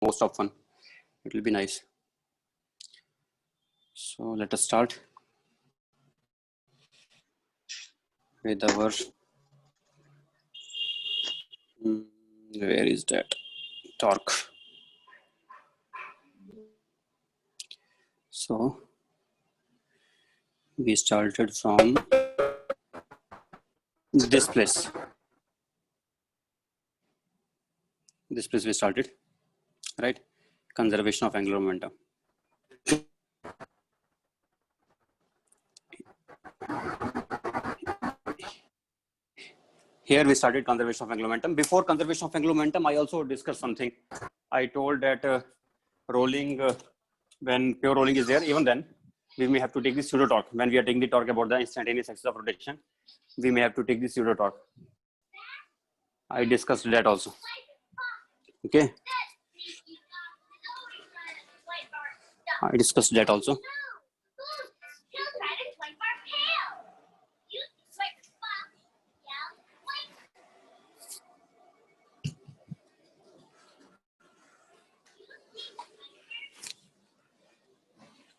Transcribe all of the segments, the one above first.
most often. It will be nice. So let us start with our, where is that torque? So we started from this place. This place we started, right? Conservation of angular momentum. Here we started conservation of angular momentum. Before conservation of angular momentum, I also discussed something. I told that rolling, when pure rolling is there, even then, we may have to take the pseudo torque. When we are taking the torque about the instantaneous axis of rotation, we may have to take the pseudo torque. I discussed that also. Okay. I discussed that also.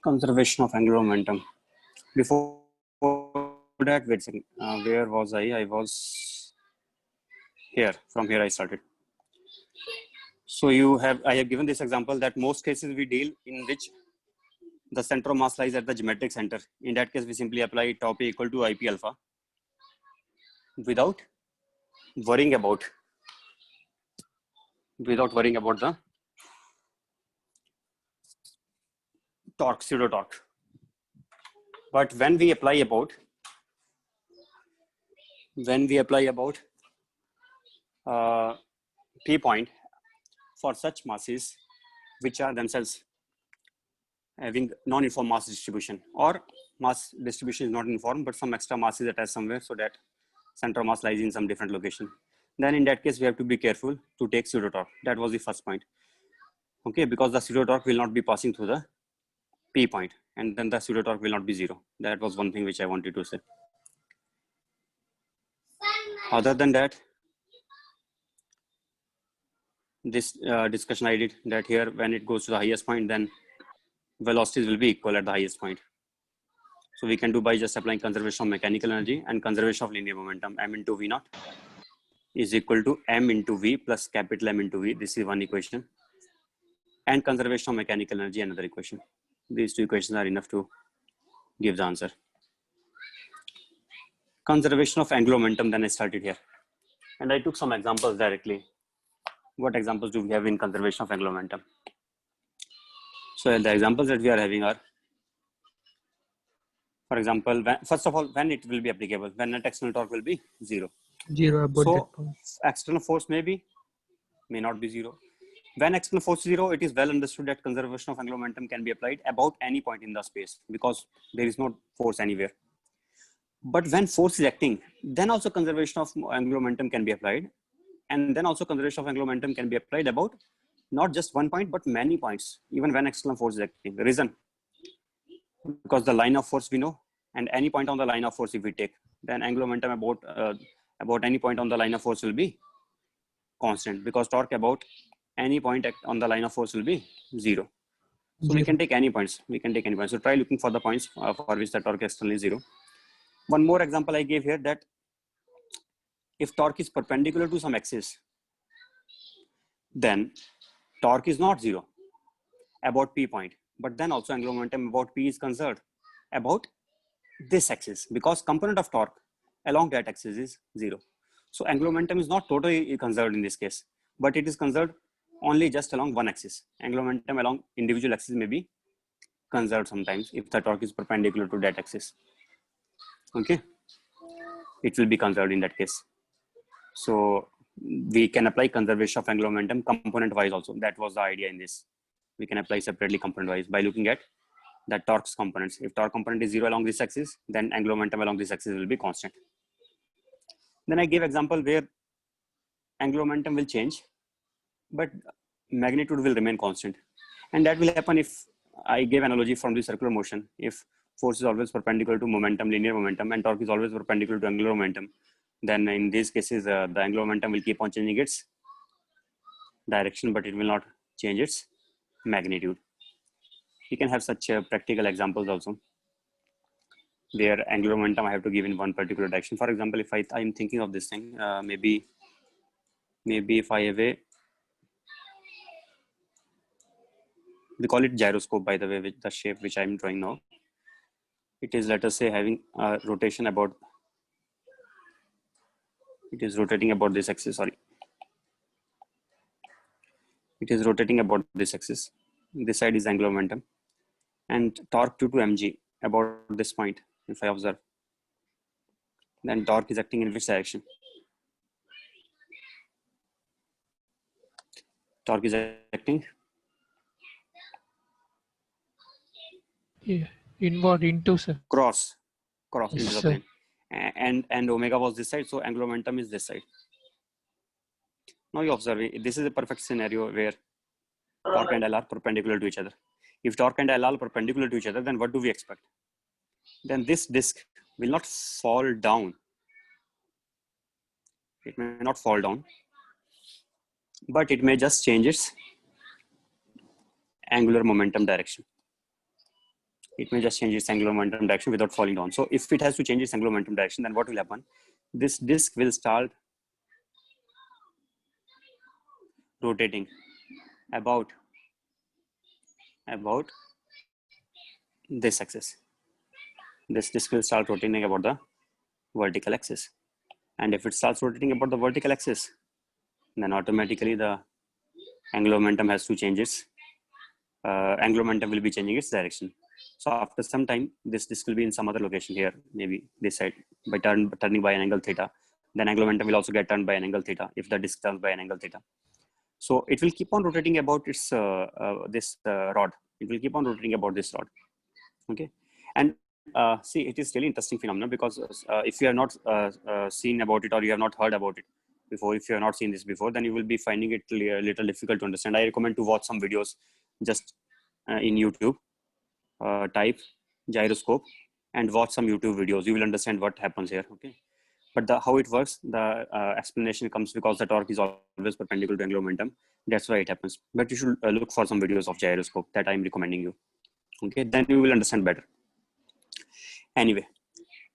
Conservation of angular momentum. Before that, wait a second. Where was I? I was here. From here I started. So I have given this example that most cases we deal in which the center of mass lies at the geometric center. In that case, we simply apply tau p equal to IP alpha without worrying about the torque, pseudo torque. But when we apply about P point for such masses which are themselves having non-uniform mass distribution, or mass distribution is not uniform, but some extra mass is attached somewhere so that center of mass lies in some different location, then in that case we have to be careful to take pseudo torque. That was the first point. Okay, because the pseudo torque will not be passing through the P point, and then the pseudo torque will not be zero. That was one thing which I wanted to say. Other than that, this discussion I did that here when it goes to the highest point, then velocities will be equal at the highest point. So we can do by just applying conservation of mechanical energy and conservation of linear momentum. M into V naught is equal to M into V plus capital M into V. This is one equation. And conservation of mechanical energy, another equation. These two equations are enough to give the answer. Conservation of angular momentum, then I started here. And I took some examples directly. What examples do we have in conservation of angular momentum? So the examples that we are having are, for example, first of all, when it will be applicable, when net external torque will be zero. So external force may not be zero. When external force is zero, it is well understood that conservation of angular momentum can be applied about any point in the space because there is no force anywhere. But when force is acting, then also conservation of angular momentum can be applied. And then also conservation of angular momentum can be applied about not just one point, but many points, even when external force is acting. The reason, because the line of force we know, and any point on the line of force if we take, then angular momentum about any point on the line of force will be constant, because torque about any point on the line of force will be zero. So we can take any points. So try looking for the points for which the torque externally is zero. One more example I gave here, that if torque is perpendicular to some axis, then torque is not zero about P point, but then also angular momentum about P is conserved about this axis, because component of torque along that axis is zero. So angular momentum is not totally conserved in this case, but it is conserved only just along one axis. Angular momentum along individual axis may be conserved sometimes if the torque is perpendicular to that axis. Okay, it will be conserved in that case. So we can apply conservation of angular momentum component wise also. That was the idea in this. We can apply separately component wise by looking at the torque's components. If torque component is zero along this axis, then angular momentum along this axis will be constant. Then I gave example where angular momentum will change, but magnitude will remain constant. And that will happen if I gave analogy from the circular motion. If force is always perpendicular to momentum, linear momentum, and torque is always perpendicular to angular momentum, then in these cases, the angular momentum will keep on changing its direction, but it will not change its magnitude. You can have such practical examples also, where angular momentum I have to give in one particular direction. For example, if I'm thinking of this thing, maybe if I have a, we call it gyroscope, by the way, with the shape which I'm drawing now. It is, let us say, having a rotation about, it is rotating about this axis, sorry. It is rotating about this axis. This side is angular momentum. And torque due to mg about this point, if I observe. Then torque is acting in which direction? Torque is acting? Yeah, inward into, sir. Cross into Yes, the sir. plane. And omega was this side, so angular momentum is this side. Now you observe, this is a perfect scenario where torque and L are perpendicular to each other. If torque and L are perpendicular to each other, then what do we expect? Then this disk will not fall down. It may not fall down, but it may just change its angular momentum direction. It may just change its angular momentum direction without falling down. So if it has to change its angular momentum direction, then what will happen? This disk will start rotating about this axis. This disk will start rotating about the vertical axis. And if it starts rotating about the vertical axis, then automatically the angular momentum has to change its, angular momentum will be changing its direction. So after some time, this disk will be in some other location here, maybe this side, by turning by an angle theta. Then angular momentum will also get turned by an angle theta if the disk turns by an angle theta. So it will keep on rotating about its this rod. It will keep on rotating about this rod. Okay, and see, it is really interesting phenomenon, because if you have not seen about it, or you have not heard about it before, if you have not seen this before, then you will be finding it a little difficult to understand. I recommend to watch some videos just in YouTube. Type gyroscope and watch some YouTube videos. You will understand what happens here. Okay, but how it works, the explanation comes because the torque is always perpendicular to angular momentum. That's why it happens. But you should look for some videos of gyroscope that I'm recommending you. Okay, then you will understand better. Anyway,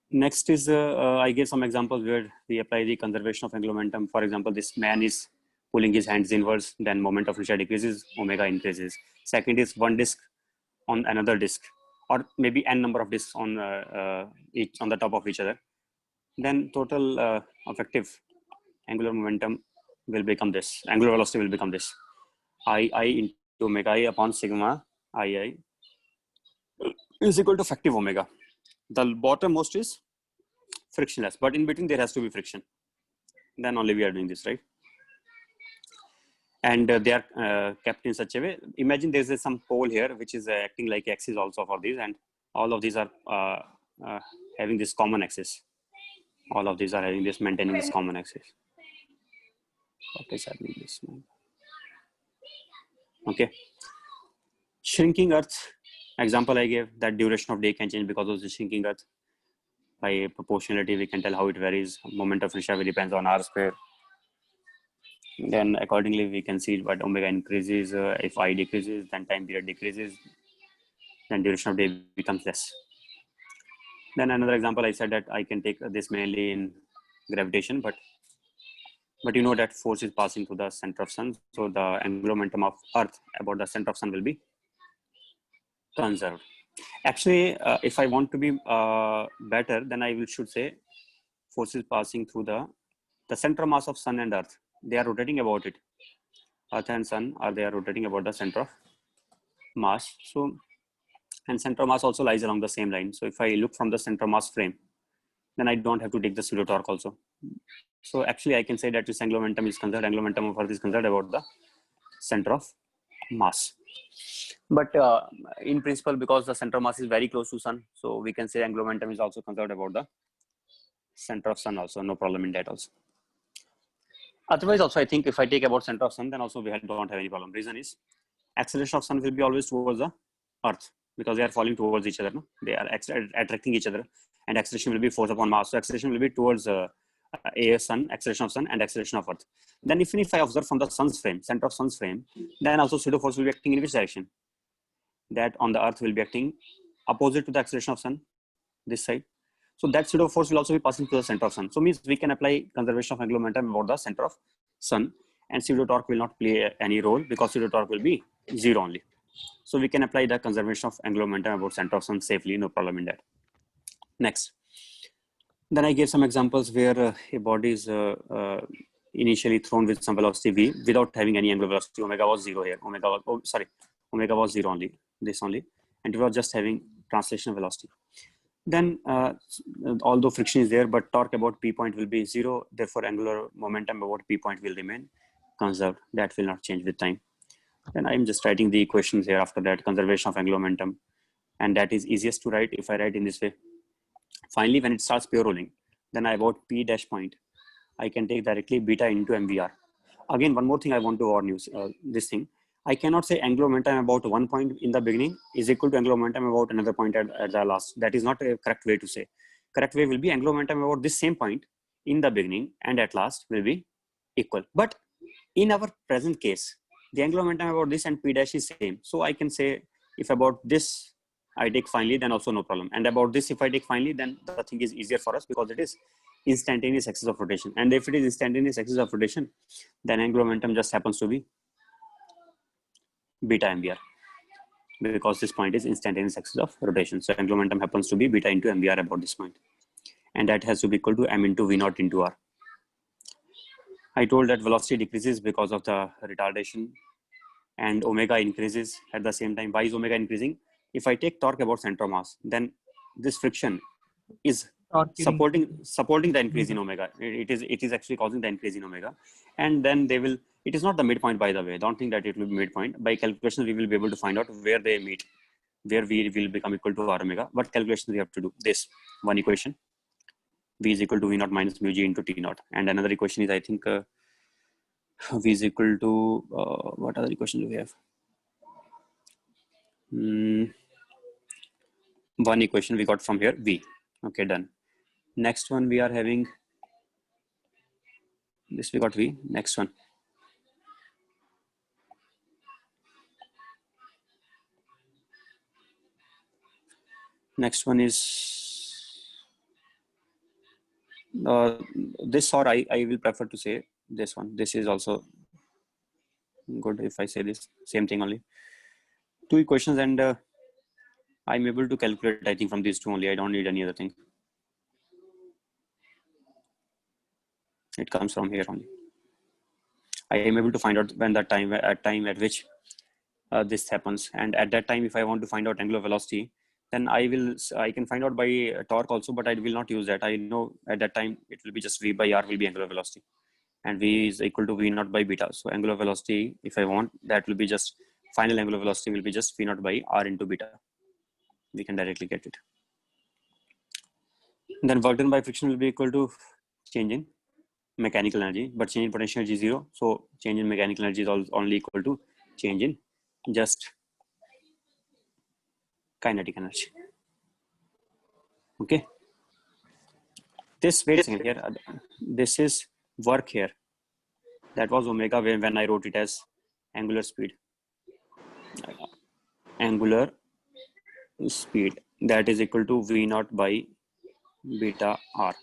next is I gave some examples where we apply the conservation of angular momentum. For example, this man is pulling his hands inwards, then moment of inertia decreases, omega increases. Second is one disk on another disk, or maybe n number of disks on each on the top of each other. Then total effective angular momentum will become this. Angular velocity will become this. I into omega I upon sigma I is equal to effective omega. The bottommost is frictionless, but in between there has to be friction. Then only we are doing this, right? And they are kept in such a way. Imagine there's some pole here which is acting like axis also for these, and all of these are having this common axis. All of these are having this, maintaining this common axis. What is happening this one? Okay. Shrinking Earth example I gave, that duration of day can change because of the shrinking Earth. By proportionality, we can tell how it varies. Moment of inertia depends on r square. Then accordingly, we can see what omega increases. If I decreases, then time period decreases. Then duration of day becomes less. Then another example, I said that I can take this mainly in gravitation, but you know that force is passing through the center of sun. So the angular momentum of Earth about the center of sun will be conserved. Actually, if I want to be better, then I should say forces passing through the center mass of sun and Earth. They are rotating about it. Earth and sun they are rotating about the center of mass. So, and center of mass also lies along the same line. So if I look from the center of mass frame, then I don't have to take the pseudo torque also. So actually I can say that this angular momentum is conserved. Angular momentum of Earth is conserved about the center of mass. But in principle, because the center of mass is very close to sun, so we can say angular momentum is also conserved about the center of sun also. No problem in that also. Otherwise also, I think if I take about center of sun, then also we don't have any problem. Reason is acceleration of sun will be always towards the Earth, because they are falling towards each other. No? They are attracting each other, and acceleration will be force upon mass. So acceleration will be towards a sun, acceleration of sun, and acceleration of earth. Then if I observe from the sun's frame, center of sun's frame, then also pseudo force will be acting in which direction? That on the earth will be acting opposite to the acceleration of sun, this side. So that pseudo force will also be passing through the center of sun. So means we can apply conservation of angular momentum about the center of sun, and pseudo torque will not play any role because pseudo torque will be 0 only. So we can apply the conservation of angular momentum about center of sun safely, no problem in that. Next. Then I gave some examples where a body is initially thrown with some velocity v without having any angular velocity. Omega was 0 here. Omega was 0 only, this only, and it was just having translational velocity. Then although friction is there, but torque about P point will be 0. Therefore, angular momentum about P point will remain conserved. That will not change with time. Then I'm just writing the equations here after that, conservation of angular momentum. And that is easiest to write if I write in this way. Finally, when it starts pure rolling, then I about P dash point, I can take directly beta into MVR. Again, one more thing I want to warn you, this thing. I cannot say angular momentum about one point in the beginning is equal to angular momentum about another point at the last. That is not a correct way to say. Correct way will be angular momentum about this same point in the beginning and at last will be equal. But in our present case, the angular momentum about this and P dash is same. So I can say if about this I take finally, then also no problem. And about this, if I take finally, then the thing is easier for us because it is instantaneous axis of rotation. And if it is instantaneous axis of rotation, then angular momentum just happens to be beta MVR because this point is instantaneous axis of rotation. So angular momentum happens to be beta into MVR about this point. And that has to be equal to M into V naught into R. I told that velocity decreases because of the retardation and omega increases at the same time. Why is omega increasing? If I take torque about center of mass, then this friction is supporting the increase in omega. It is actually causing the increase in omega. And then they will, it is not the midpoint, by the way. Don't think that it will be midpoint. By calculation, we will be able to find out where they meet, where V will become equal to R omega. What calculations we have to do? This one equation, V is equal to V naught minus mu G into T naught. And another equation is, I think, V is equal to, what other equation do we have? One equation we got from here, V. Okay, done. Next one we are having, this we got V. Next one. Next one is this, or I will prefer to say this one. This is also good if I say this, same thing only. Two equations and I'm able to calculate, I think, from these two only. I don't need any other thing. It comes from here only. I am able to find out when the time at which this happens. And at that time, if I want to find out angular velocity, then I can find out by torque also, but I will not use that. I know at that time, it will be just V by R will be angular velocity. And V is equal to V naught by beta. So angular velocity, if I want, that will be just, final angular velocity will be just V naught by R into beta. We can directly get it. And then work done by friction will be equal to change in mechanical energy, but change in potential energy is 0. So change in mechanical energy is only equal to change in just kinetic energy. Okay. This, wait a second here. This is work here. That was omega when I wrote it as angular speed. Angular speed, that is equal to V naught by beta R.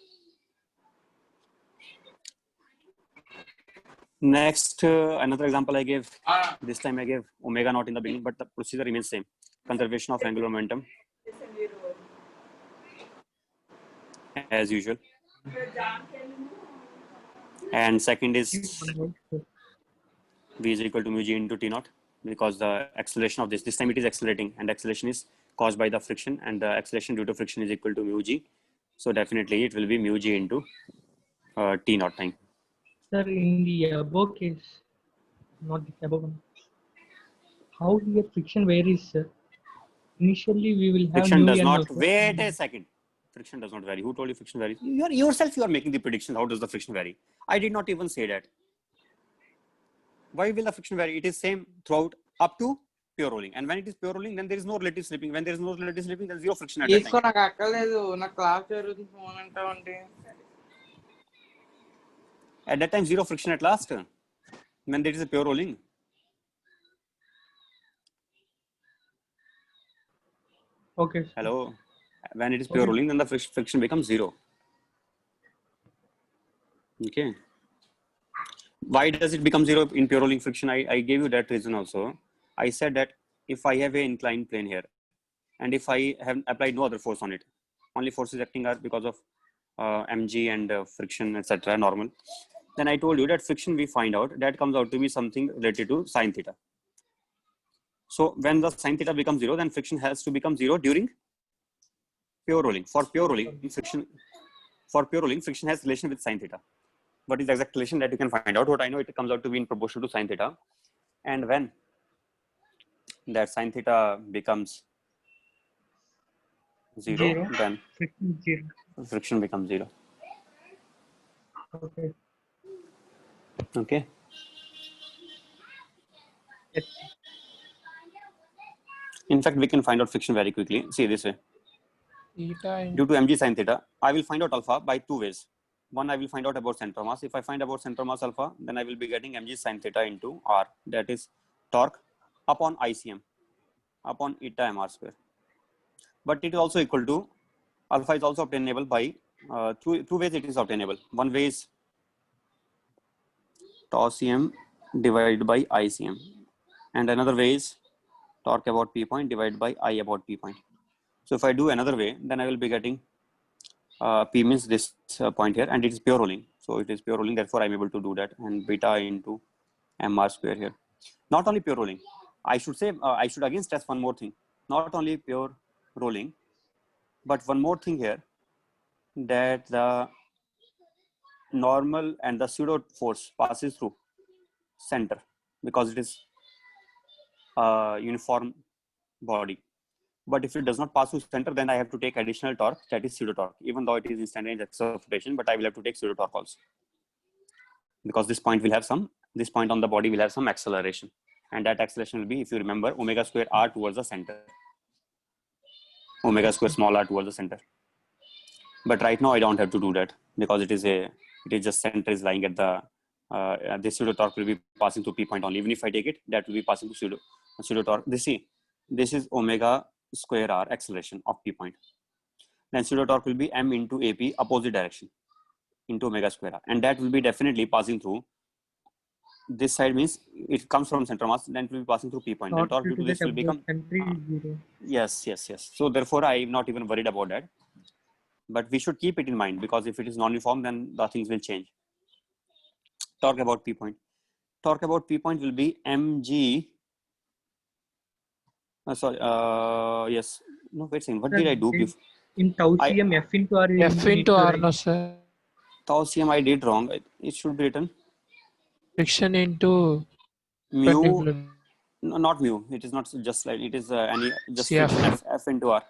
Next, another example I gave. This time I gave omega naught in the beginning, but the procedure remains same. Conservation of angular momentum as usual. And second is V is equal to mu G into T naught, because the acceleration of this time it is accelerating, and acceleration is caused by the friction, and the acceleration due to friction is equal to mu G. So definitely it will be mu G into T naught time. Sir, in the above case, not the above one, how here friction varies, sir? Initially, we will have friction does N not, also. wait a second. Friction does not vary. Who told you friction varies? Yourself, you are making the prediction. How does the friction vary? I did not even say that. Why will the friction vary? It is same throughout up to pure rolling. And when it is pure rolling, then there is no relative slipping. When there is no relative slipping, then zero friction at that time. At that time, zero friction at last, when there is a pure rolling. Okay, sir. Hello. When it is pure Okay. rolling, then the friction becomes zero. Okay. Why does it become zero in pure rolling friction? I gave you that reason also. I said that if I have an inclined plane here, and if I have applied no other force on it, only forces acting are because of mg and friction, etc., normal, then I told you that friction we find out that comes out to be something related to sine theta. So when the sine theta becomes zero, then friction has to become zero during pure rolling. For pure rolling, friction has relation with sine theta. What is the exact relation that you can find out? What I know, it comes out to be in proportion to sine theta. And when that sine theta becomes zero, then Friction zero. friction becomes zero. Okay. Okay. Yes. In fact, we can find out friction very quickly. See this way. Theta Due to mg sine theta, I will find out alpha by two ways. One, I will find out about center mass. If I find about center mass alpha, then I will be getting mg sine theta into r. That is torque upon ICM upon eta mr square. But it is also equal to alpha is also obtainable by two ways it is obtainable. One way is tau cm divided by ICM, and another way is torque about P point divided by I about P point. So if I do another way, then I will be getting P means this point here, and it is pure rolling. So it is pure rolling, therefore I'm able to do that, and beta into mr square here. Not only pure rolling, I should say, I should again stress one more thing. Not only pure rolling, but one more thing here, that the normal and the pseudo force passes through center because it is a uniform body. But if it does not pass through center, then I have to take additional torque, that is pseudo torque, even though it is instantaneous axis of rotation, but I will have to take pseudo torque also, because this point on the body will have some acceleration, and that acceleration will be, if you remember, omega square r towards the center, omega square small r towards the center. But right now I don't have to do that, because it is just center is lying at the this pseudo torque will be passing to P point only. Even if I take it, that will be passing to pseudo torque. This is omega square r acceleration of P point. Then pseudo torque will be m into AP opposite direction into omega square r, and that will be definitely passing through this side, means it comes from center mass, then it will be passing through P point. Then torque due to this will become zero. yes. So therefore I am not even worried about that, but we should keep it in mind, because if it is non-uniform, then the things will change. Torque about P point. Torque about P point will be mg. Yes. No, wait a second. What did I do before? In tau cm, F into R. F into R, no sir. Tau cm I did wrong. It should be written Friction into mu. perpendicular. No, not mu. It is not just like it is any just CF. friction F into R.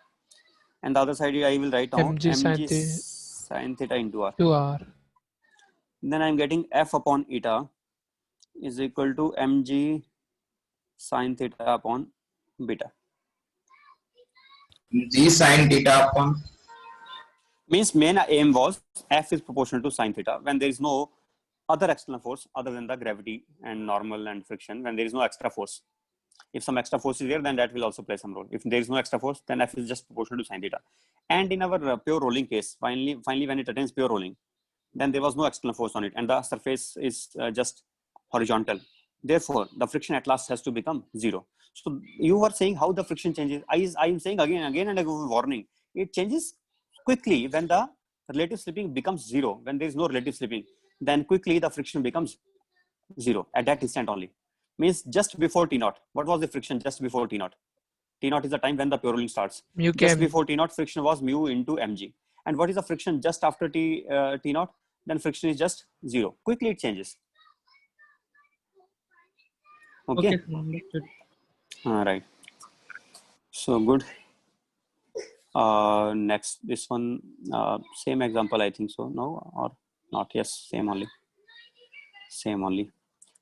And the other side I will write down mg sine theta into R. to R. Then I'm getting F upon eta is equal to mg sine theta upon beta. G sine theta upon Means main aim was F is proportional to sine theta when there is no other external force other than the gravity and normal and friction. When there is no extra force, if some extra force is there, then that will also play some role. If there is no extra force, then F is just proportional to sine theta. And in our pure rolling case, finally when it attains pure rolling, then there was no external force on it, and the surface is just horizontal. Therefore, the friction at last has to become zero. So you were saying how the friction changes. I am saying again and again, warning. It changes quickly when the relative slipping becomes zero. When there is no relative slipping, then quickly the friction becomes zero at that instant only. Means just before T naught. What was the friction just before T naught? T naught is the time when the pure rolling starts. Mu Just before T naught, friction was mu into mg. And what is the friction just after T naught? Then friction is just zero. Quickly it changes. Okay. Understood. All right. So good. Next, this one, same example, I think so. No, or not? Yes, same only.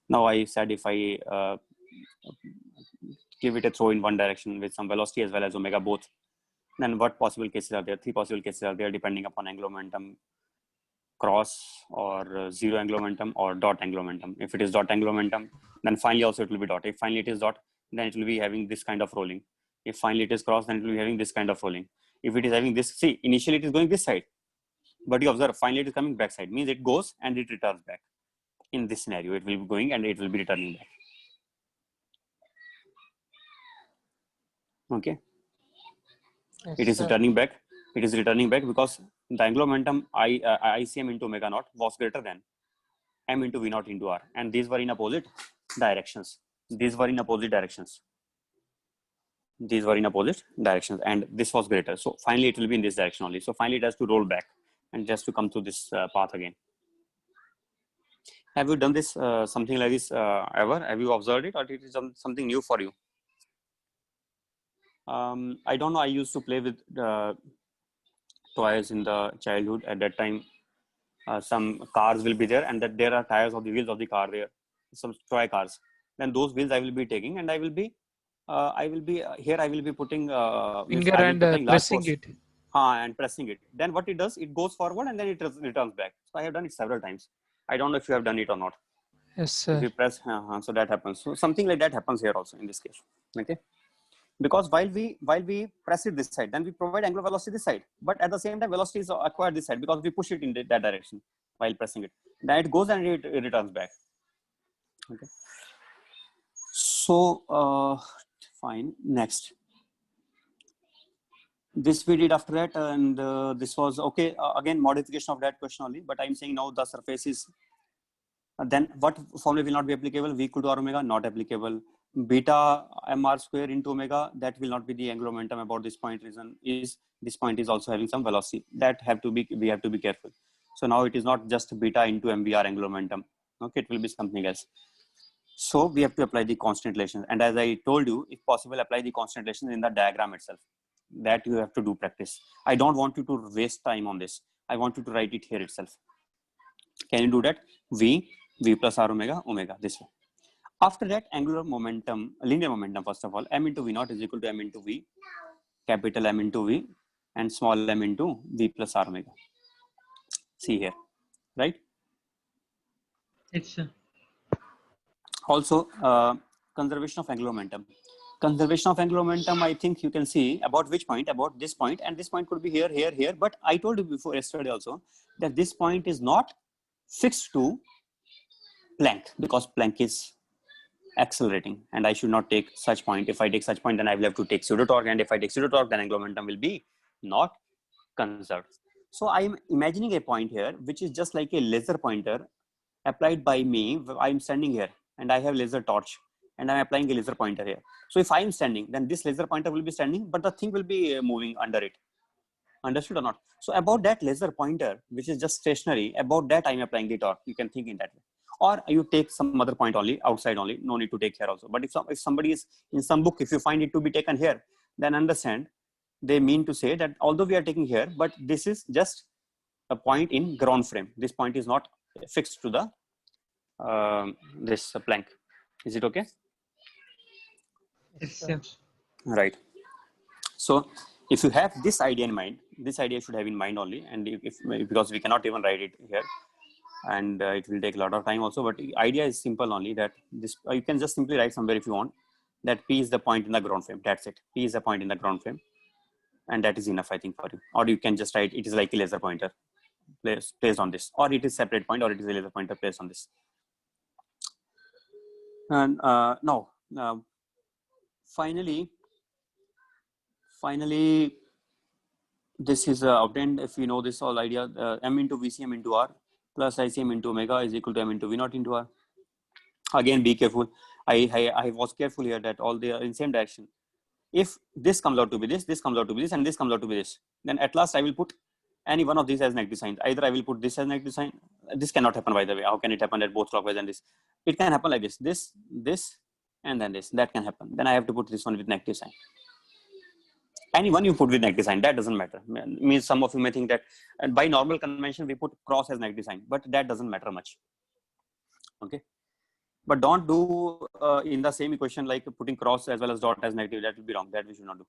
Now I said if I give it a throw in one direction with some velocity as well as omega both, then what possible cases are there? Three possible cases are there depending upon angular momentum, cross or zero angular momentum or dot angular momentum. If it is dot angular momentum, then finally also it will be dot. If finally it is dot, then it will be having this kind of rolling. If finally it is cross, then it will be having this kind of rolling. If it is having this, see, initially it is going this side, but you observe finally it is coming back side, means it goes and it returns back. In this scenario, it will be going and it will be returning back. Okay. Yes, It is sir. returning back. It is returning back because the angular momentum ICM into omega naught was greater than m into v naught into r, and these were in opposite directions. These were in opposite directions. These were in opposite directions, and this was greater. So finally, it will be in this direction only. So finally, it has to roll back and just to come to this path again. Have you done this something like this ever? Have you observed it, or it is something new for you? I don't know. I used to play with toys in the childhood. At that time, some cars will be there, and that there are tires of the wheels of the car there. Some toy cars. Then those wheels I will be taking, and I will be here. I will be putting Finger I will and be applying large pressing force. it. And pressing it. Then what it does, it goes forward and then it returns back. So I have done it several times. I don't know if you have done it or not. Yes, If sir. you press, so that happens. So something like that happens here also in this case. Okay. Because while we press it this side, then we provide angular velocity this side. But at the same time, velocity is acquired this side because we push it in that direction while pressing it. Then it goes and it returns back. Okay. So fine. Next. This we did after that, and this was okay. Again, modification of that question only. But I'm saying now the surface is. Then what formula will not be applicable? V equal to r omega, not applicable. Beta mr square into omega, that will not be the angular momentum about this point. Reason is this point is also having some velocity. That we have to be careful. So now it is not just beta into mvr angular momentum. Okay, it will be something else. So we have to apply the constant relations. And as I told you, if possible, apply the constant relations in the diagram itself. That you have to do practice. I don't want you to waste time on this. I want you to write it here itself. Can you do that? V plus r omega, omega, this way. After that, angular momentum, linear momentum, first of all, m into v naught is equal to m into v, capital M into v, and small m into v plus r omega. See here, right? It's Also, conservation of angular momentum. Conservation of angular momentum, I think you can see about which point, about this point, and this point could be here, here, here. But I told you before yesterday also that this point is not fixed to Planck because Planck is accelerating, and I should not take such point. If I take such point, then I will have to take pseudo torque, and if I take pseudo torque, then angular momentum will be not conserved. So I am imagining a point here, which is just like a laser pointer applied by me. I'm standing here, and I have laser torch, and I'm applying a laser pointer here. So if I'm standing, then this laser pointer will be standing, but the thing will be moving under it. Understood or not? So about that laser pointer, which is just stationary, about that I'm applying the torque. You can think in that way. Or you take some other point only, outside only, no need to take here also. But if somebody is in some book, if you find it to be taken here, then understand they mean to say that although we are taking here, but this is just a point in ground frame. This point is not fixed to the this Planck. Is it okay? Yes, sir. Right. So if you have this idea in mind, this idea should have in mind only, and because we cannot even write it here, and it will take a lot of time also. But the idea is simple only, that this you can just simply write somewhere if you want that P is the point in the ground frame. That's it. P is the point in the ground frame, and that is enough, I think, for you. Or you can just write it is like a laser pointer placed on this, or it is separate point, or it is a laser pointer placed on this. And now, finally, this is obtained if you know this whole idea. M into VCM into R plus ICM into omega is equal to M into V naught into R. Again, be careful. I was careful here that all they are in same direction. If this comes out to be this comes out to be this, and this comes out to be this, then at last I will put any one of these as negative signs. Either I will put this as negative sign. This cannot happen, by the way. How can it happen at both clockwise and this? It can happen like this, and then this. That can happen. Then I have to put this one with negative sign. Anyone you put with negative sign, that doesn't matter. Means some of you may think that by normal convention we put cross as negative sign, but that doesn't matter much. Okay. But don't do in the same equation like putting cross as well as dot as negative. That will be wrong. That we should not do.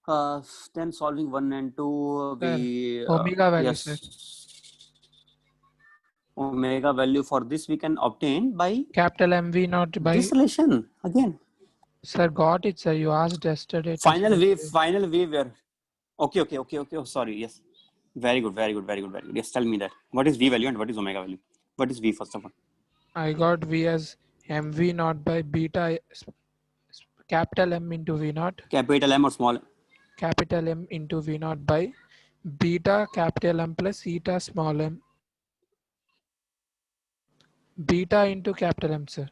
Then solving 1 and 2, we Omega value, yes, sir. omega value for this we can obtain by Capital MV not by. this relation again. Sir, got it, sir. You asked yesterday. Final test wave, yesterday. final wave where. Okay. Oh, sorry. Yes. Very good. Yes, tell me that. What is V value and what is omega value? What is V first of all? I got V as MV naught by beta capital M into V naught, Capital M or small? capital M into V naught by beta capital M plus eta small m. Beta into capital M, sir.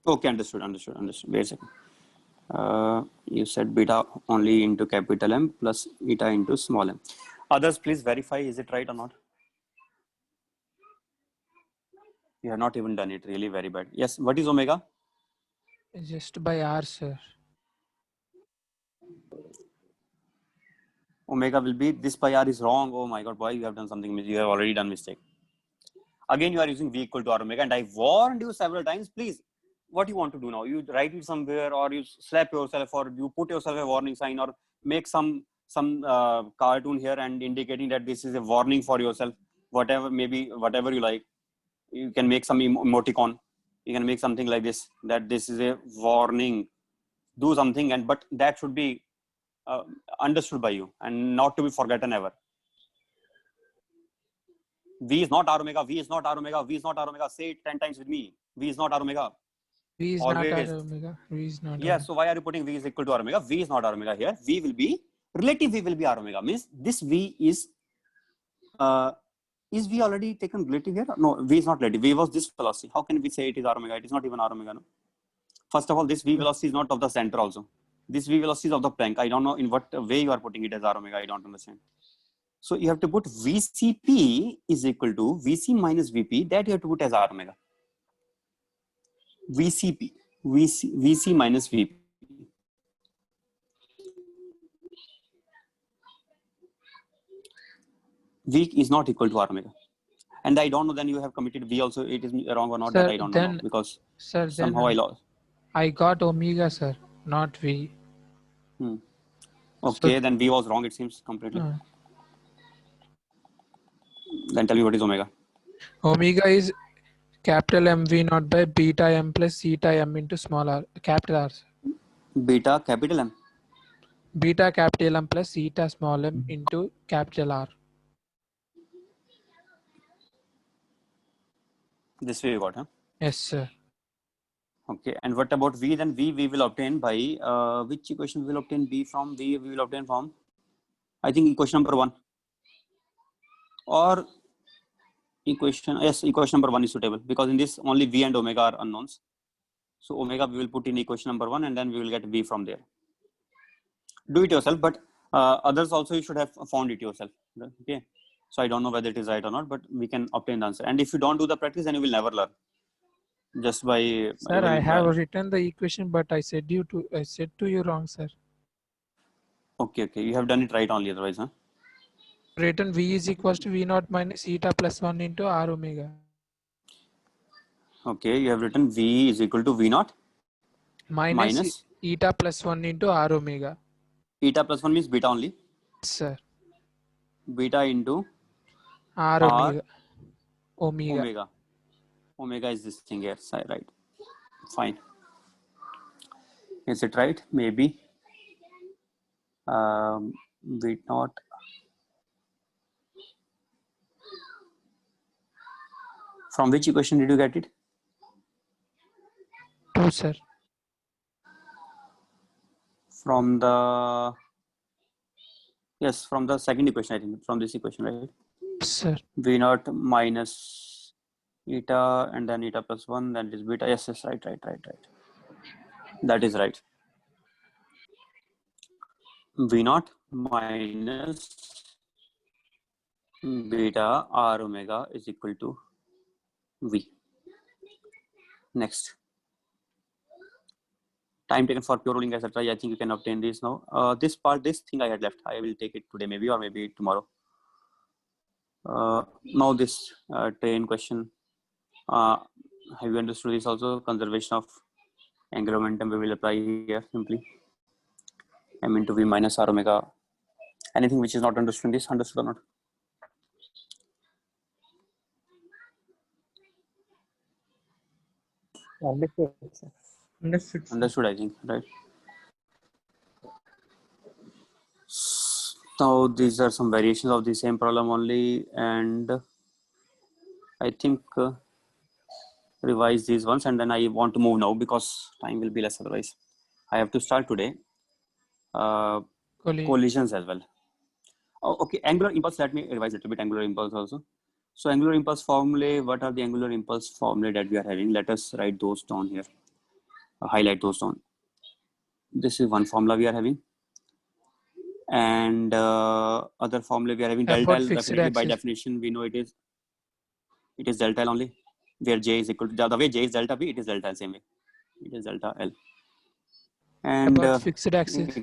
Okay, understood. Wait a second. You said beta only into capital M plus eta into small m. Others, please verify, is it right or not? You have not even done it. Really very bad. Yes. What is omega? Just by R, sir. Omega will be this by R is wrong. Oh my God, boy, you have done something. You have already done mistake. Again, you are using V equal to R omega, and I warned you several times. Please, what you want to do now? You write it somewhere, or you slap yourself, or you put yourself a warning sign, or make some cartoon here and indicating that this is a warning for yourself. Whatever, maybe whatever you like. You can make some emoticon. You can make something like this. That this is a warning. Do something, but that should be understood by you and not to be forgotten ever. V is not R omega. V is not R omega. V is not R omega. Say it 10 times with me. V is not R omega. V is Always. not R omega. V is not. Yeah. So why are you putting V is equal to R omega? V is not R omega here. V will be relative. V will be R omega. Means this V is V already taken relative here? No, V is not relative. V was this velocity. How can we say it is R omega? It is not even R omega. No. First of all, this V velocity is not of the center also. This V velocity is of the Planck. I don't know in what way you are putting it as R omega. I don't understand. So you have to put VCP is equal to VC minus VP. That you have to put as R omega. VCP, VC minus VP. V is not equal to R omega. And I don't know, then you have committed V also. It is wrong or not, Sir, that I don't know now, because sir, somehow I lost. I got omega, sir, not V. Okay, So, then V was wrong, it seems, completely. Then tell me what is omega. Omega is capital MV naught by beta M plus eta M into small r, capital R. Sir. Beta capital M. Beta capital M plus eta small m into capital R. This way you got, huh? Yes, sir. Okay, and what about V? Then V we will obtain by which equation we will obtain V from? V we will obtain from, I think, equation number 1. Or equation, yes, equation number 1 is suitable, because in this only V and omega are unknowns. So omega we will put in equation number 1, and then we will get V from there. Do it yourself, but others also you should have found it yourself. Okay, so I don't know whether it is right or not, but we can obtain the answer. And if you don't do the practice, then you will never learn. Just by Sir, I have written the equation, but I said to you wrong, sir. Okay, you have done it right only, otherwise, huh? Written V is equals to V naught minus eta plus 1 into R omega. Okay, you have written V is equal to V naught minus eta plus 1 into R omega. Eta plus 1 means beta only. Sir. Beta into R omega. Omega. Omega is this thing here, right? Fine. Is it right? Maybe. V naught. From which equation did you get it? 2, sir. From the, yes, from the second equation, I think, from this equation, right? Sir. V naught minus eta and then eta plus 1, then it is beta. Yes, right. That is right. V naught minus beta R omega is equal to V. Next. Time taken for pure ruling, etc. I think you can obtain this now. This thing I had left, I will take it today, maybe, or maybe tomorrow. Now this train question. Have you understood this also? Conservation of angular momentum we will apply here simply. m into v minus r omega. Anything which is not understood in this, understood or not? Understood. Understood, I think, right? So these are some variations of the same problem only, and I think revise these ones, and then I want to move now because time will be less otherwise. I have to start today. Collisions as well. Oh, okay, angular impulse, let me revise a little bit angular impulse also. So angular impulse formulae, what are the angular impulse formulae that we are having? Let us write those down here, highlight those down. This is one formula we are having. And other formula we are having delta L, definitely by definition we know it is delta L only, where J is equal to, the way J is delta B, it is delta L, same way, it is delta L. And about fixed axis.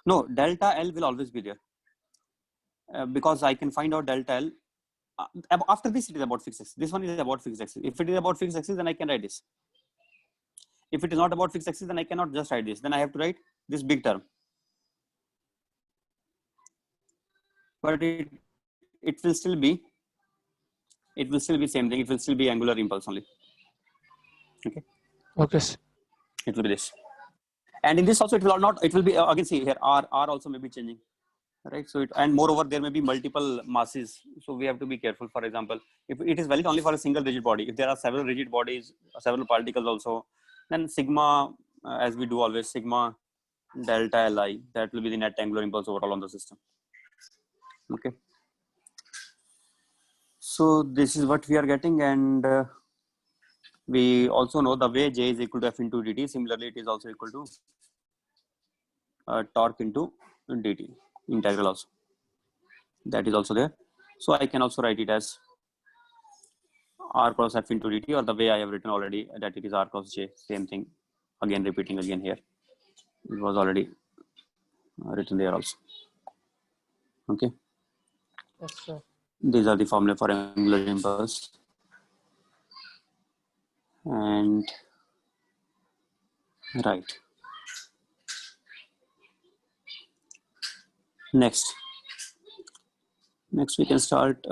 No, delta L will always be there because I can find out delta L. After this, it is about fixed axis. This one is about fixed axis. If it is about fixed axis, then I can write this. If it is not about fixed axis, then I cannot just write this. Then I have to write this big term. But it will still be same thing. It will still be angular impulse only. Okay. Okay. It will be this. And in this also, it will be again, see here, R also may be changing, right? So and moreover, there may be multiple masses. So we have to be careful. For example, if it is valid only for a single rigid body, if there are several rigid bodies, several particles also, then sigma, as we do always, sigma delta Li, that will be the net angular impulse overall on the system. Okay. So this is what we are getting, and we also know the way J is equal to F into dt. Similarly, it is also equal to torque into dt, integral also. That is also there. So I can also write it as R cross F into dt, or the way I have written already, that it is R cross J, same thing. Again, repeating again here. It was already written there also. Okay. Yes, sir. These are the formula for angular impulse. And right. Next we can start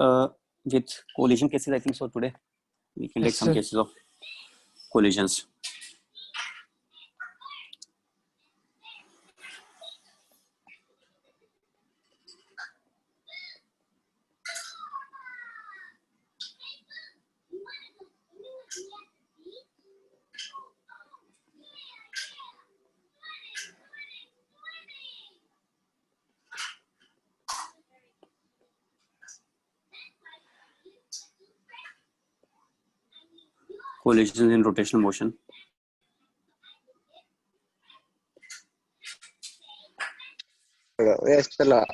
with collision cases. I think so today we can take some cases of collisions. Collisions in rotational motion. Yes, sir.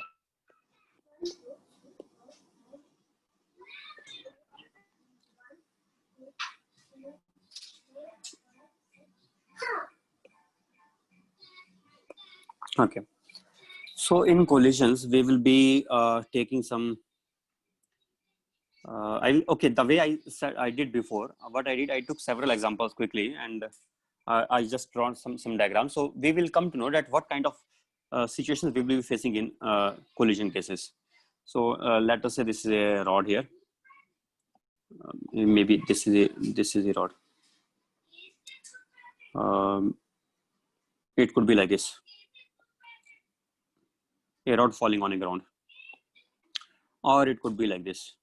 Okay. So in collisions, we will be taking some. The way I said I did before, what I did, I took several examples quickly, and I just drawn some diagrams. So we will come to know that what kind of situations we will be facing in collision cases. So let us say this is a rod here. Maybe this is a rod. It could be like this. A rod falling on the ground. Or it could be like this.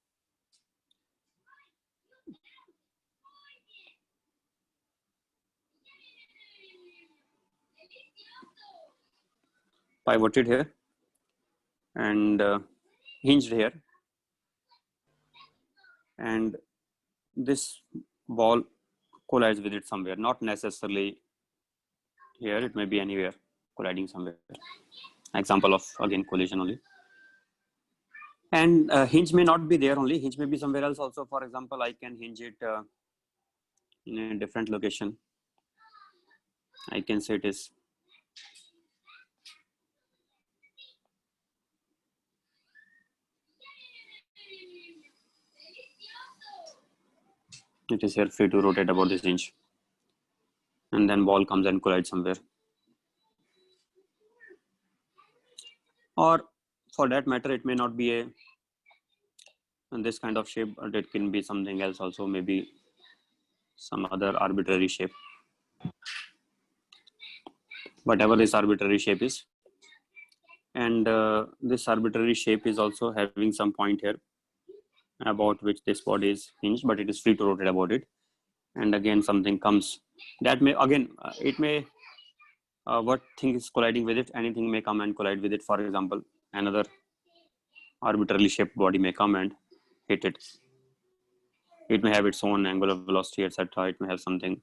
Pivoted here and hinged here, and this ball collides with it somewhere, not necessarily here, it may be anywhere, colliding somewhere. Example of, again, collision only. And hinge may not be there only, hinge may be somewhere else also. For example, I can hinge it in a different location. I can say it is here, free to rotate about this hinge, and then ball comes and collides somewhere. or for that matter, it may not be a this kind of shape, but it can be something else also, maybe some other arbitrary shape. Whatever this arbitrary shape is, and this arbitrary shape is also having some point here about which this body is hinged, but it is free to rotate about it. And again, something comes that may again it may what thing is colliding with it, anything may come and collide with it. For example, another arbitrarily shaped body may come and hit it. It may have its own angular velocity, etc. It may have something.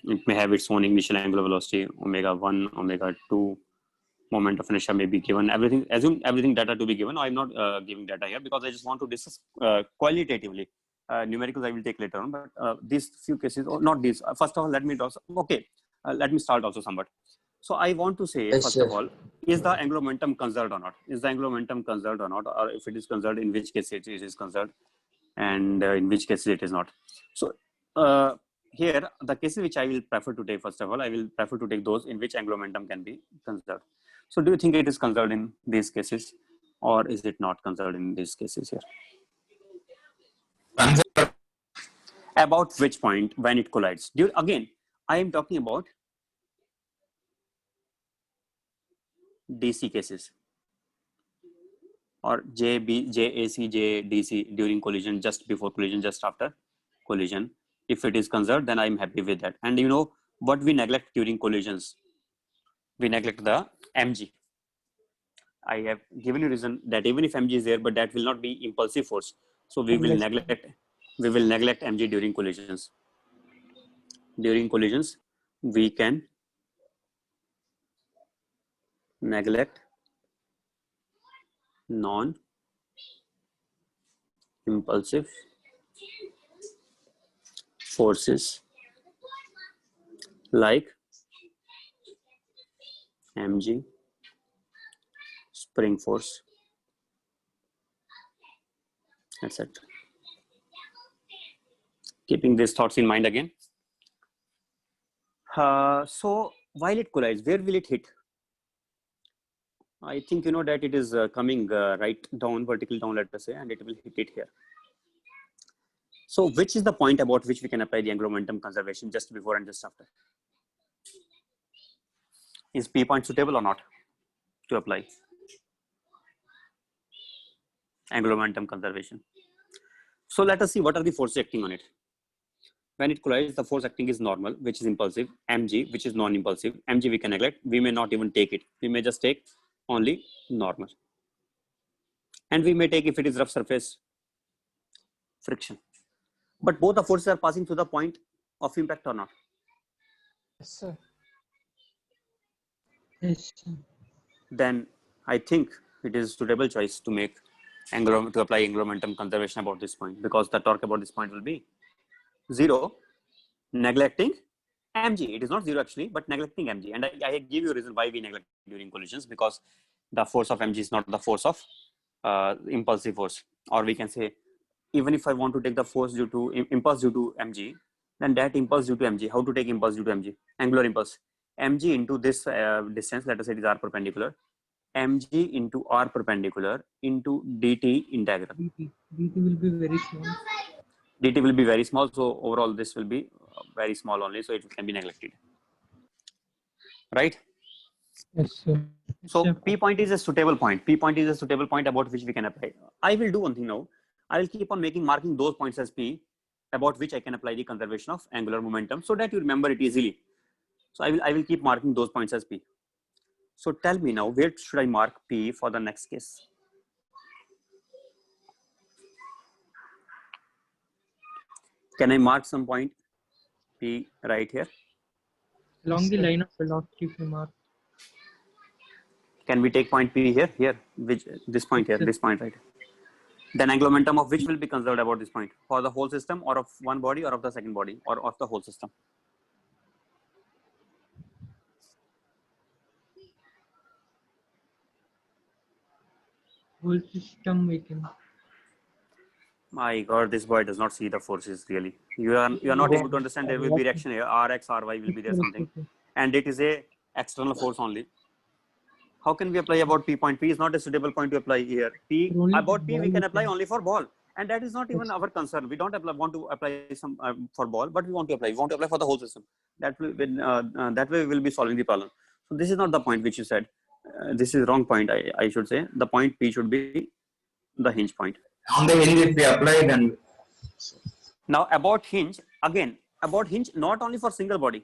It may have its own initial angular velocity, omega-1, omega-2. Moment of inertia may be given. Assume everything data to be given. I'm not giving data here because I just want to discuss qualitatively. Numericals I will take later on, but these few cases, or not these. First of all, let me start also somewhat. So I want to say, Yes, first sir. of all, is the angular momentum conserved or not? Is the angular momentum conserved or not? Or if it is conserved, in which case it is conserved, and in which case it is not. So here, the cases which I will prefer to take, first of all, I will prefer to take those in which angular momentum can be conserved. So do you think it is conserved in these cases, or is it not conserved in these cases here? Conserved. About which point when it collides? Again, I am talking about DC cases, or JB, JAC, JDC during collision, just before collision, just after collision. If it is conserved, then I'm happy with that. And you know what we neglect during collisions? We neglect the mg. I have given you reason that even if mg is there, but that will not be impulsive force. So we will neglect mg during collisions. During collisions, we can neglect non-impulsive forces like mg, spring force, etc. Keeping these thoughts in mind again. So while it collides, where will it hit? I think you know that it is coming right down, vertical down, let us say, and it will hit it here. So which is the point about which we can apply the angular momentum conservation, just before and just after? Is P point suitable or not to apply angular momentum conservation? So let us see what are the forces acting on it. When it collides, the force acting is normal, which is impulsive, mg, which is non-impulsive. Mg we can neglect. We may not even take it. We may just take only normal. And we may take, if it is rough surface, friction. But both the forces are passing through the point of impact or not? Yes, sir. Yes. Then I think it is suitable choice to make to apply angular momentum conservation about this point, because the torque about this point will be 0, neglecting mg. It is not 0 actually, but neglecting mg. And I give you a reason why we neglect during collisions, because the force of mg is not the force of impulsive force. Or we can say, even if I want to take the force due to impulse due to mg, then that impulse due to mg, how to take impulse due to mg? Angular impulse. Mg into this distance, let us say it is r perpendicular, mg into r perpendicular into dt integral. dt will be very small. Dt will be very small, so overall this will be very small only, so it can be neglected, right? Yes, sir. So Sure. P point is a suitable point. P point is a suitable point about which we can apply. I will do one thing now. I will keep on marking those points as P about which I can apply the conservation of angular momentum, so that you remember it easily. So I will keep marking those points as P. So tell me now, where should I mark P for the next case? Can I mark some point P right here? Along Yes, the sir. line of velocity, if you mark. Can we take point P here? Here, which this point here, this point right? Then angular momentum of which will be conserved about this point? For the whole system, or of one body, or of the second body, or of the whole system? Whole system we can. My God, this boy does not see the forces really. You are not able to understand. There will be reaction here. Rx, Ry will be there something, and it is a external force only. How can we apply about P point? P is not a suitable point to apply here. P Only about P we ball can is apply there. only for ball, and that is not even Yes. our concern. We don't want to apply some for ball, but we want to apply. We want to apply for the whole system. That will that way we will be solving the problem. So this is not the point which you said. This is wrong point. I should say the point P should be the hinge point. On the hinge, if we apply, then Now about hinge again. About hinge not only for single body,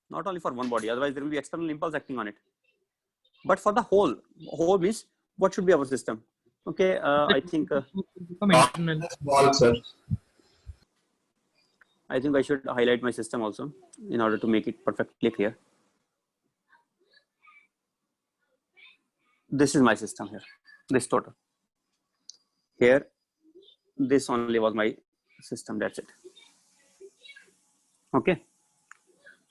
not only for one body. Otherwise there will be external impulse acting on it. But for the whole means what should be our system? Okay, I think Become internal. ball, sir. I should highlight my system also in order to make it perfectly clear. This is my system here. This total. Here, this only was my system. That's it. Okay.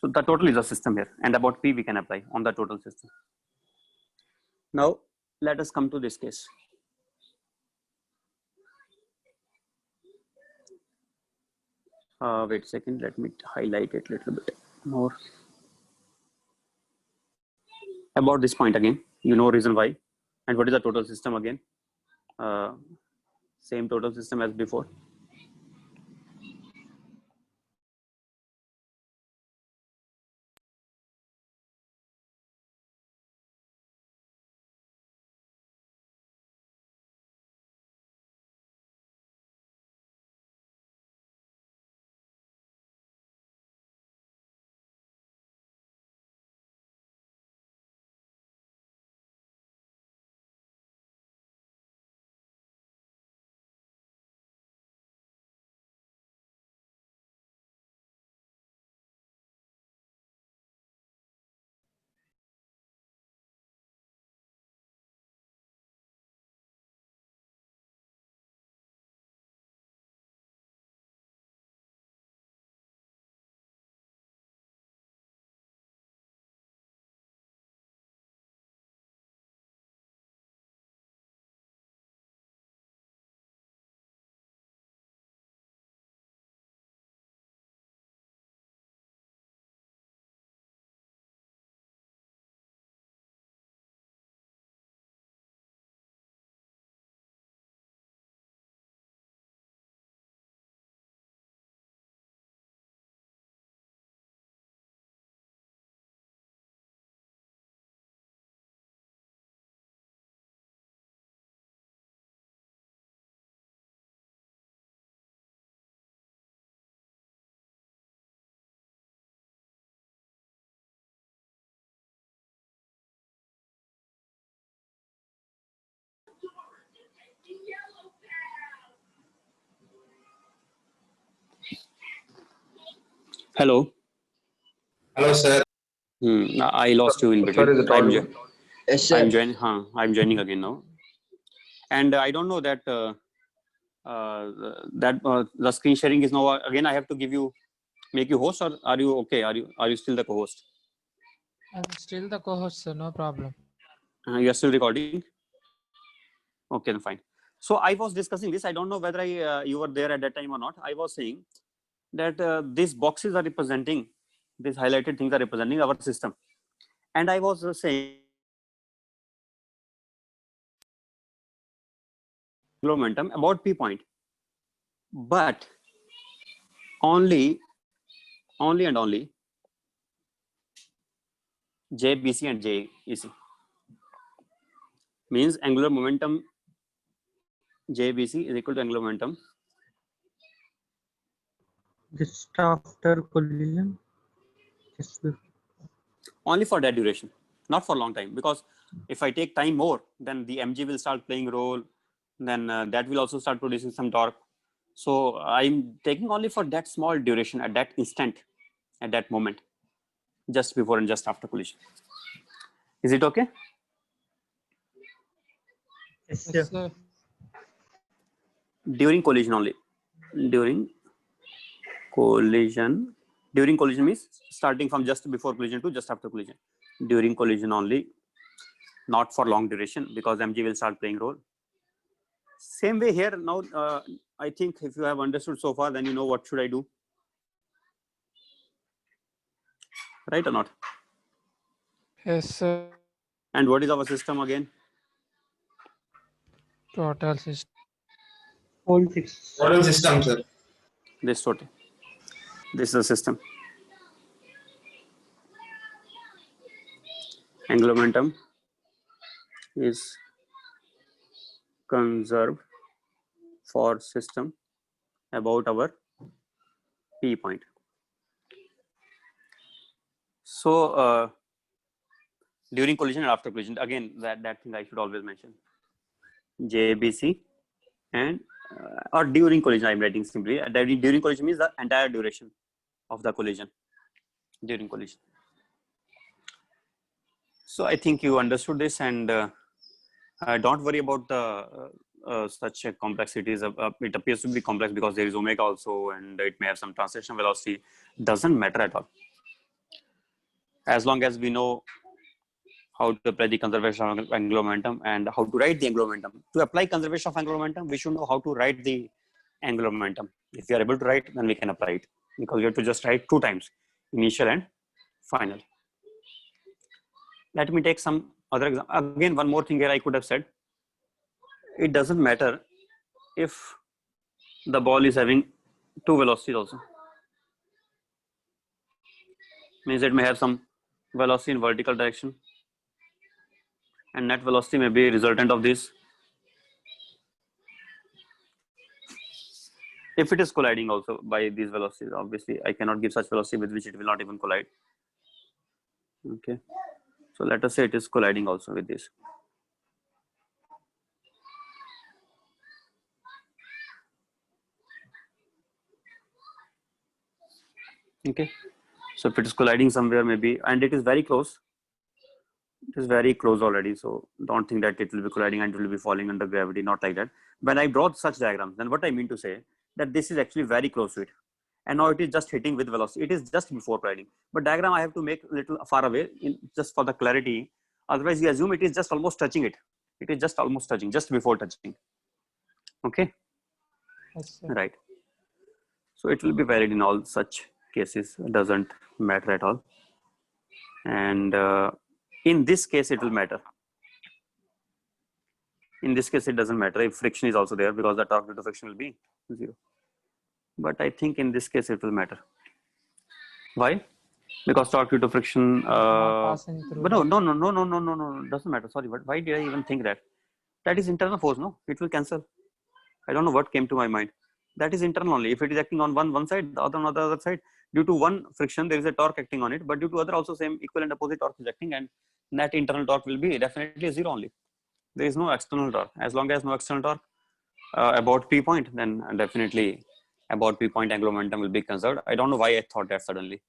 So the total is a system here, and about P we can apply on the total system. Now let us come to this case. Wait a second, let me highlight it a little bit more. About this point again, you know reason why. And what is the total system again? Same total system as before. Hello. Hello, sir. I lost you in between. Sir, is it audible? Yes, sir. I'm joining again now, and I don't know that the screen sharing is now again. I have to make you host, or are you okay? Are you still the co-host? I'm still the co-host, so no problem. You are still recording. Okay, then fine. So I was discussing this. I don't know whether you were there at that time or not. I was saying that these boxes are representing, these highlighted things are representing our system, and I was saying momentum about P point, but only and only JBC and JEC means angular momentum JBC is equal to angular momentum Just after collision. Just before. only for that duration, not for a long time, because if I take time more, then the mg will start playing role, then that will also start producing some torque. So I'm taking only for that small duration at that instant, at that moment, just before and just after collision. Is it okay? Yes, Yes, sir. sir. During collision only. During collision means starting from just before collision to just after collision. During collision only, not for long duration, because mg will start playing role. Same way here now. I think if you have understood so far, then you know what should I do, right or not? Yes, sir. And what is our system again? Total system. Whole six. Total system, sir. This total. This is the system. Angular momentum is conserved for system about our P point. So during collision and after collision, again, that thing I should always mention. JBC and or during collision, I'm writing simply. During collision means the entire duration of the collision. During collision. So I think you understood this, and don't worry about the such complexities. It appears to be complex because there is omega also, and it may have some translation velocity. Doesn't matter at all. As long as we know how to apply the conservation of angular momentum and how to write the angular momentum. To apply conservation of angular momentum, we should know how to write the angular momentum. If we are able to write, then we can apply it, because we have to just write 2 times, initial and final. Let me take some other example. Again, one more thing here I could have said. It doesn't matter if the ball is having 2 velocities also. Means it may have some velocity in vertical direction, and net velocity may be a resultant of this. If it is colliding also by these velocities, obviously I cannot give such velocity with which it will not even collide. Okay, so let us say it is colliding also with this. Okay, so if it is colliding somewhere maybe, and it is very close, it is very close already, so don't think that it will be colliding and it will be falling under gravity, not like that. When I draw such diagrams, then what I mean to say that this is actually very close to it, and now it is just hitting with velocity. It is just before colliding, but diagram I have to make a little far away just for the clarity. Otherwise you assume it is just almost touching it. It is just almost touching, just before touching. Okay, Yes, sir. right. So it will be valid in all such cases. It doesn't matter at all, and in this case it will matter. In this case it doesn't matter if friction is also there, because the torque due to friction will be 0. But I think in this case it will matter. Why? Because torque due to friction. Not passing through. But no, doesn't matter. Sorry, but why did I even think that? That is internal force. No, it will cancel. I don't know what came to my mind. That is internal only. If it is acting on one side, the other on the other side, due to one friction there is a torque acting on it, but due to other also same equal and opposite torque is acting, and that internal torque will be definitely 0 only. There is no external torque. As long as no external torque about P point, then definitely about P point angular momentum will be conserved. I don't know why I thought that suddenly.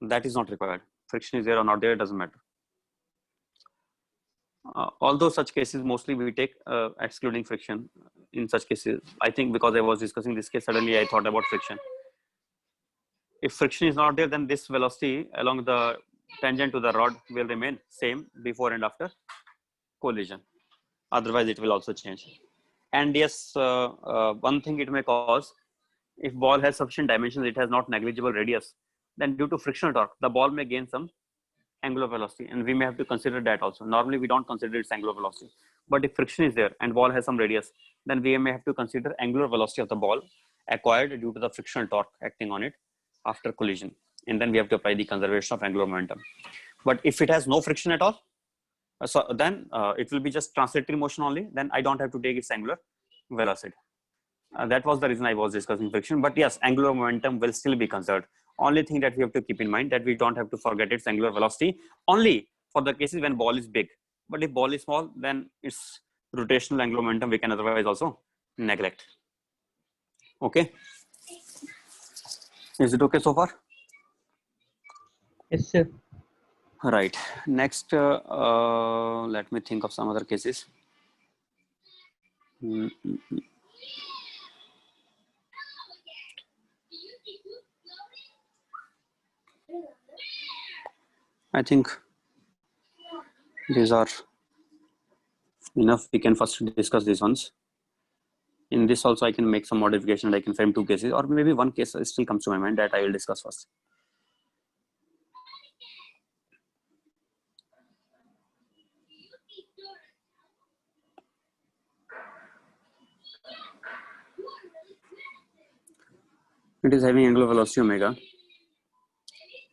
That is not required. Friction is there or not there, it doesn't matter. Although such cases mostly we take excluding friction. In such cases, I think because I was discussing this case, suddenly I thought about friction. If friction is not there, then this velocity along the tangent to the rod will remain same before and after collision. Otherwise it will also change. And yes, one thing it may cause, if ball has sufficient dimensions, it has not negligible radius, then due to frictional torque the ball may gain some angular velocity, and we may have to consider that also. Normally we don't consider its angular velocity, but if friction is there and ball has some radius, then we may have to consider angular velocity of the ball acquired due to the frictional torque acting on it after collision, and then we have to apply the conservation of angular momentum. But if it has no friction at all, so then it will be just translatory motion only, then I don't have to take its angular velocity. That was the reason I was discussing friction. But yes, angular momentum will still be conserved. Only thing that we have to keep in mind that we don't have to forget its angular velocity only for the cases when ball is big. But if ball is small, then its rotational angular momentum we can otherwise also neglect. Okay. Is it okay so far? Yes, sir. Right. Next, let me think of some other cases. I think these are enough. We can first discuss these ones. In this also I can make some modification. I can frame 2 cases, or maybe one case still comes to my mind that I will discuss first. It is having angular velocity omega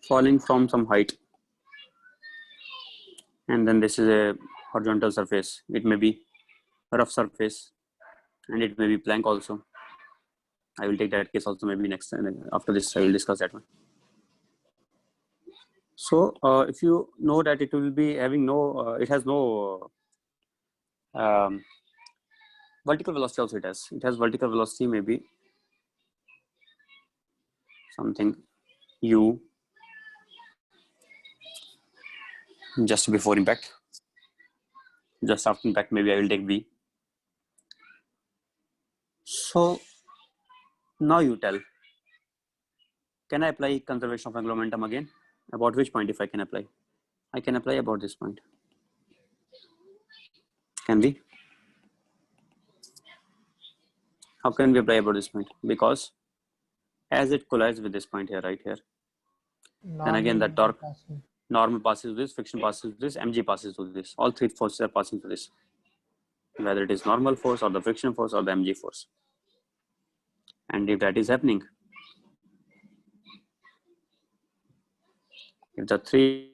falling from some height, and then this is a horizontal surface. It may be a rough surface, and it may be plank also. I will take that case also maybe next time. After this, I will discuss that one. So if you know that it will be having no, it has no vertical velocity also. It has vertical velocity, maybe something u just before impact. Just after impact, maybe I will take v. So now you tell, can I apply conservation of angular momentum again? About which point if I can apply? I can apply about this point. Can we? How can we apply about this point? Because as it collides with this point here, right here, then again the torque, normal passes to this, friction passes to this, mg passes to this. All three forces are passing to this, whether it is normal force or the friction force or the mg force. And if that is happening, if the three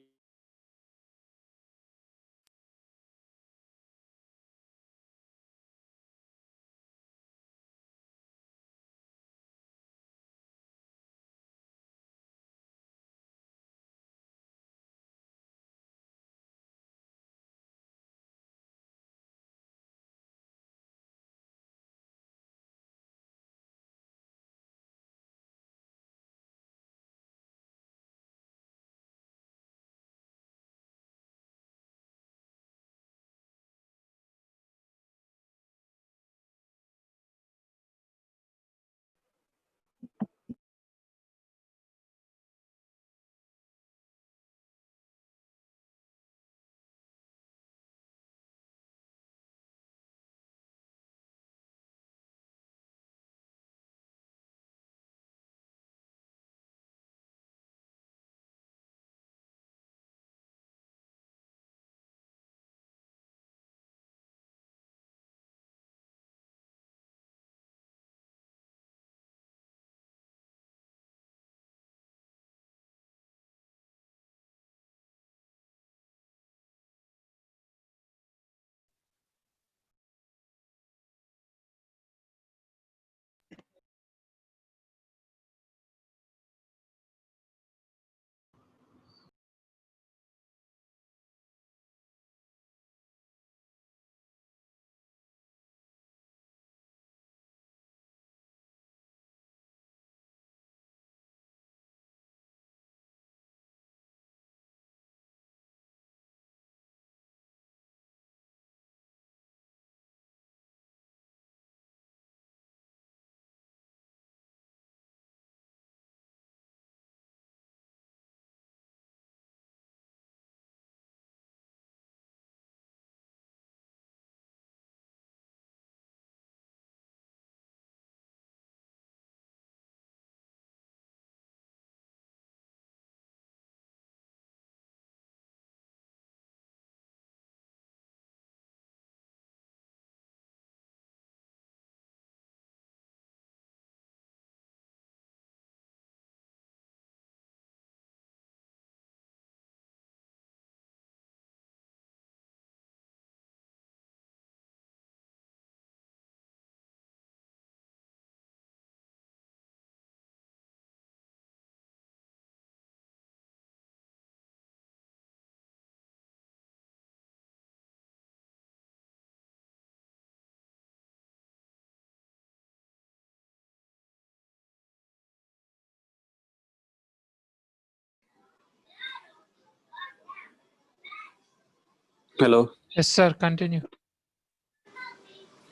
hello. Yes, sir. Continue.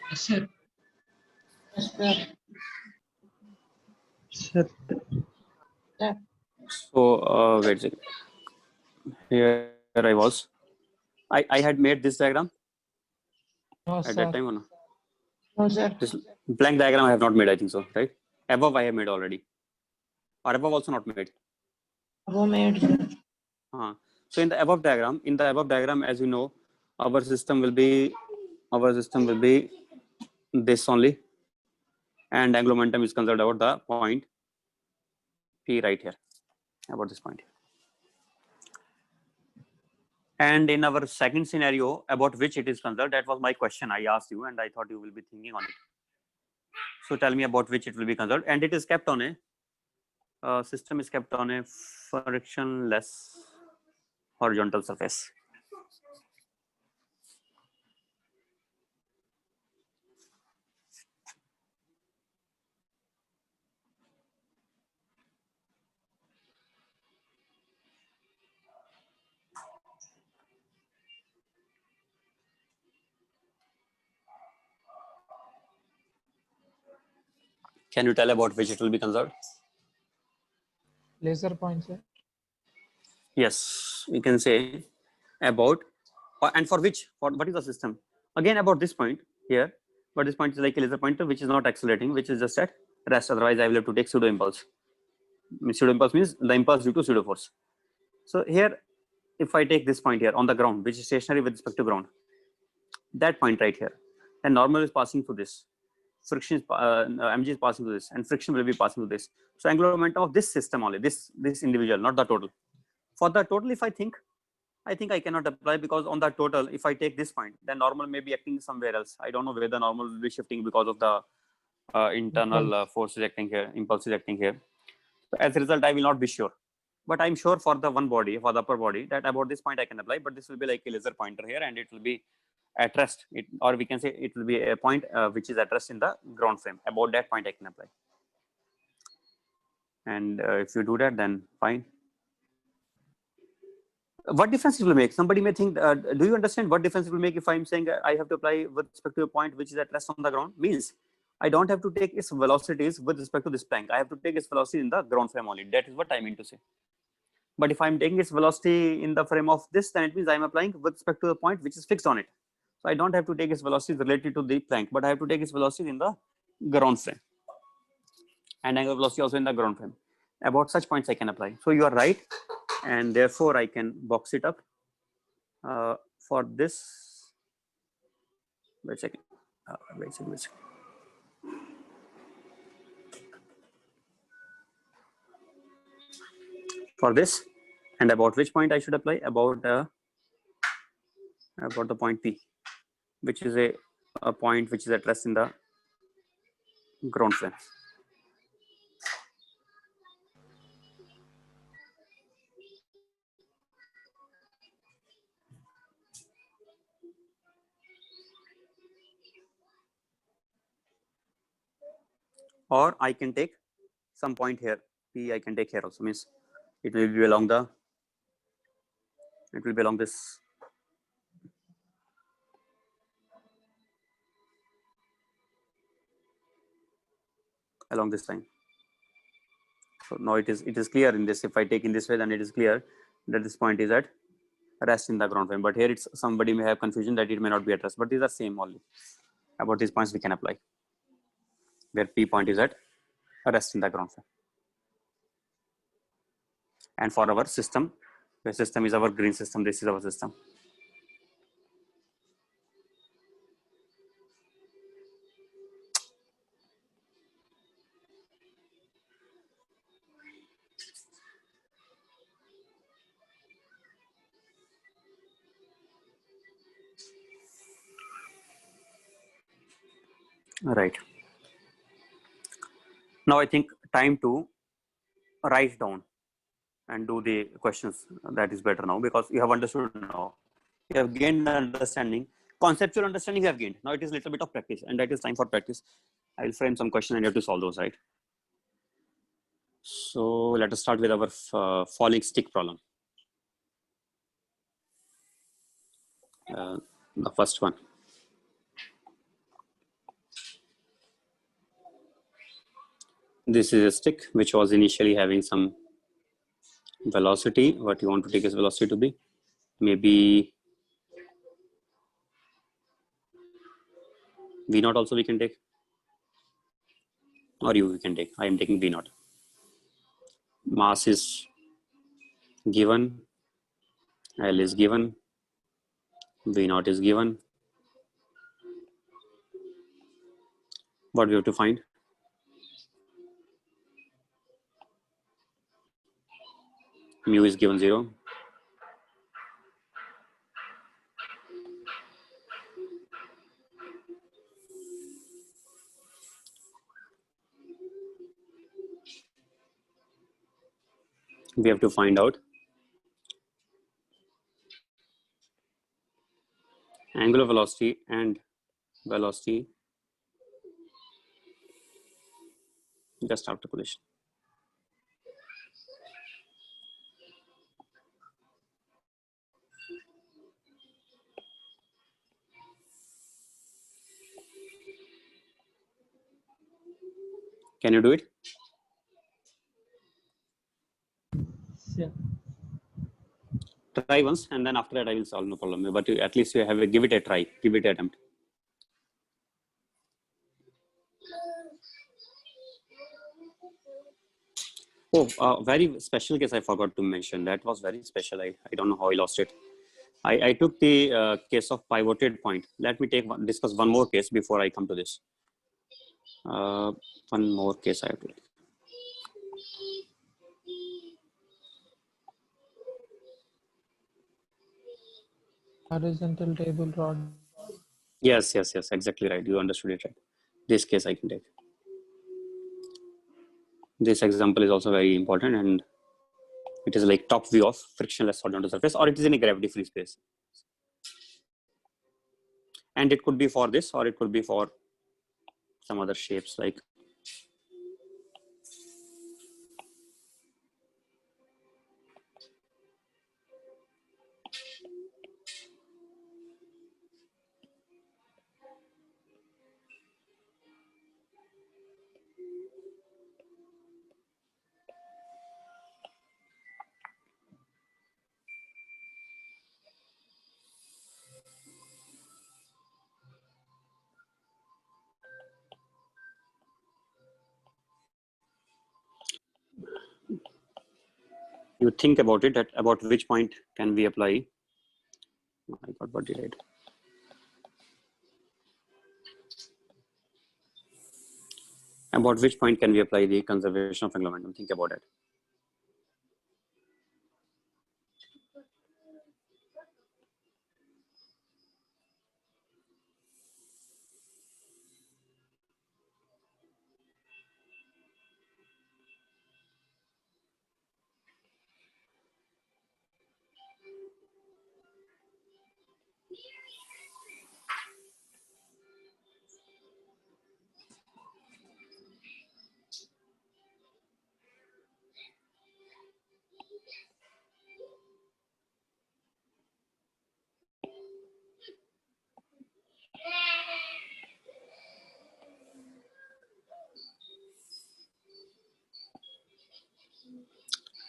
Yes, sir. Sir. So wait a second. Here I was. I had made this diagram No, at sir. that time or no? No, sir. This blank diagram I have not made, I think so, right? Above I have made already. Or above also not made. Above made, sir. So in the above diagram, as you know, our system will be this only, and angular momentum is conserved about the point P right here, about this point. And in our second scenario, about which it is conserved, that was my question I asked you, and I thought you will be thinking on it. So tell me about which it will be conserved, and it is kept on a system is kept on a frictionless horizontal surface. Can you tell about which it will be conserved? Laser point, sir. Yes, we can say about, and for which, for what is the system? Again, about this point here, but this point is like a laser pointer which is not accelerating, which is just at rest. Otherwise, I will have to take pseudo impulse. Pseudo impulse means the impulse due to pseudo force. So here, if I take this point here on the ground, which is stationary with respect to ground, that point right here, and normal is passing through this. Friction is mg is passing through this, and friction will be passing through this. So angular momentum of this system only, this individual, not the total. For the total, if I think I cannot apply, because on the total, if I take this point, then normal may be acting somewhere else. I don't know where the normal will be shifting because of the internal force is acting here, impulse is acting here. So as a result, I will not be sure. But I'm sure for the one body, for the upper body, that about this point I can apply, but this will be like a laser pointer here, and it will be at rest, or we can say it will be a point which is at rest in the ground frame. About that point I can apply. And if you do that, then fine. What difference it will make? Somebody may think, do you understand what difference it will make if I'm saying I have to apply with respect to a point which is at rest on the ground? Means I don't have to take its velocities with respect to this plank. I have to take its velocity in the ground frame only. That is what I mean to say. But if I'm taking its velocity in the frame of this, then it means I'm applying with respect to a point which is fixed on it. So I don't have to take its velocity related to the plank, but I have to take its velocity in the ground frame. And angular velocity also in the ground frame. About such points I can apply. So you are right. And therefore I can box it up for this. Wait a second. Wait a second. For this, and about which point I should apply? About the point P, which is a point which is at rest in the ground frame. Or I can take some point here. P I can take here also, means it will be along the, it will be along this, along this line. So now it is clear in this. If I take in this way, then it is clear that this point is at rest in the ground frame. But here it's, somebody may have confusion that it may not be at rest, but these are same only. About these points we can apply, where P point is at rest in the ground frame. And for our system, the system is our green system, this is our system. Right. Now I think time to write down and do the questions. That is better now, because you have understood now. You have gained understanding. Conceptual understanding you have gained. Now it is a little bit of practice, and that is time for practice. I will frame some questions and you have to solve those, right? So let us start with our falling stick problem. The first one. This is a stick which was initially having some velocity. What you want to take its velocity to be? Maybe V naught also we can take, or U we can take. I am taking V naught. Mass is given, L is given, V naught is given. What we have to find? Mu is given 0. We have to find out angular velocity and velocity just after collision. Can you do it? Yeah. Try once, and then after that I will solve, no problem. But at least you have a, give it a try, give it an attempt. Oh, very special case I forgot to mention. That was very special. I don't know how I lost it. I took the case of pivoted point. Let me discuss one more case before I come to this. One more case I have to take. Horizontal table rod. Yes, exactly right. You understood it right. This case I can take. This example is also very important, and it is like top view of frictionless horizontal surface, or it is in a gravity-free space. And it could be for this, or it could be for some other shapes like. You think about it, about which point can we apply. Oh my God, what did I do? About which point can we apply the conservation of angular momentum? Think about it.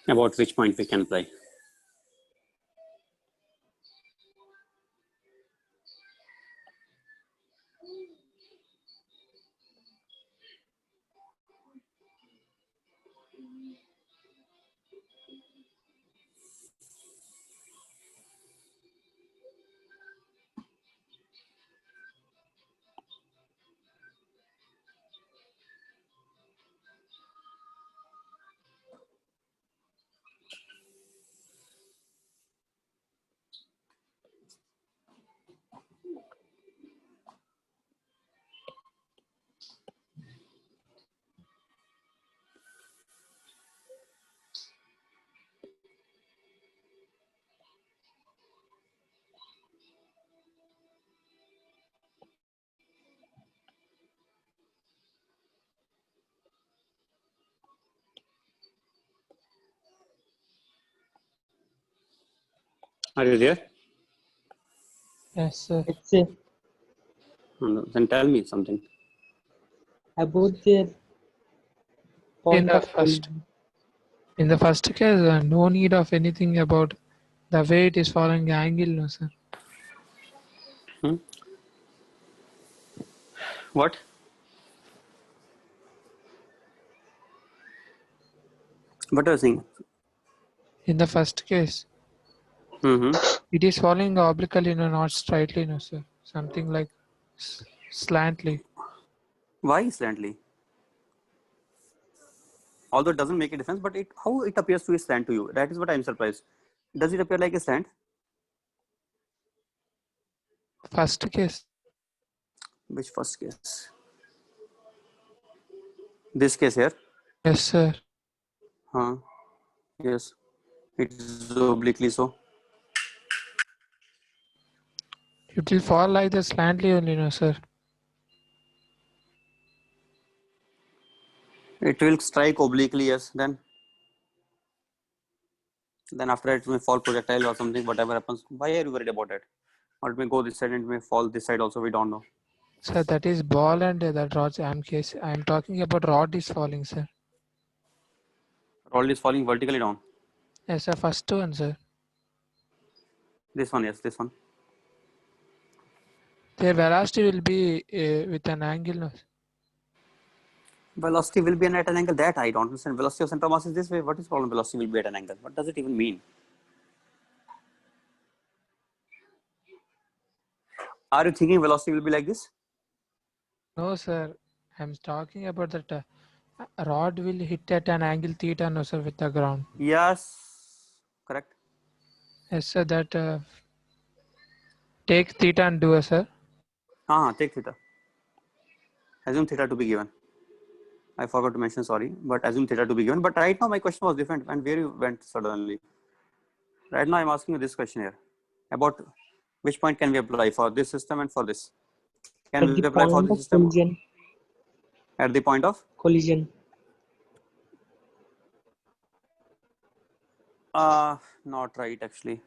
About which point we can apply. Are you there? Yes, sir. It's Then tell me something. about their point of In the first case, no need of anything about the way it is following angle, no, sir. What? What are you saying? In the first case, it is following obliquely, no, not straightly, no, sir. Something like slantly. Why slantly? Although it doesn't make a difference, but how it appears to a slant to you, that is what I'm surprised. Does it appear like a slant? First case. Which first case? This case here? Yes, sir. Yes. It is obliquely so. It will fall like the slantly only, no, sir. It will strike obliquely, yes. Then after that it may fall projectile or something, whatever happens. Why are you worried about it? Or it may go this side and it may fall this side also, we don't know. Sir, that is ball and that rod's case. I am talking about rod is falling, sir. Rod is falling vertically down. Yes, sir. First one, sir. This one, yes, this one. Their velocity will be with an angle, no? Velocity will be at an angle. That I don't understand. Velocity of center of mass is this way. What is the problem? Velocity will be at an angle. What does it even mean? Are you thinking velocity will be like this? No, sir. I'm talking about that rod will hit at an angle theta, no, sir, with the ground. Yes, correct. Yes, sir. That take theta and do, sir. Take theta. Assume theta to be given. I forgot to mention, sorry, but assume theta to be given. But right now my question was different, and where you went suddenly. Right now I'm asking you this question here about which point can we apply for this system and for this. Can we apply for this system collision. At the point of Collision. Not right actually.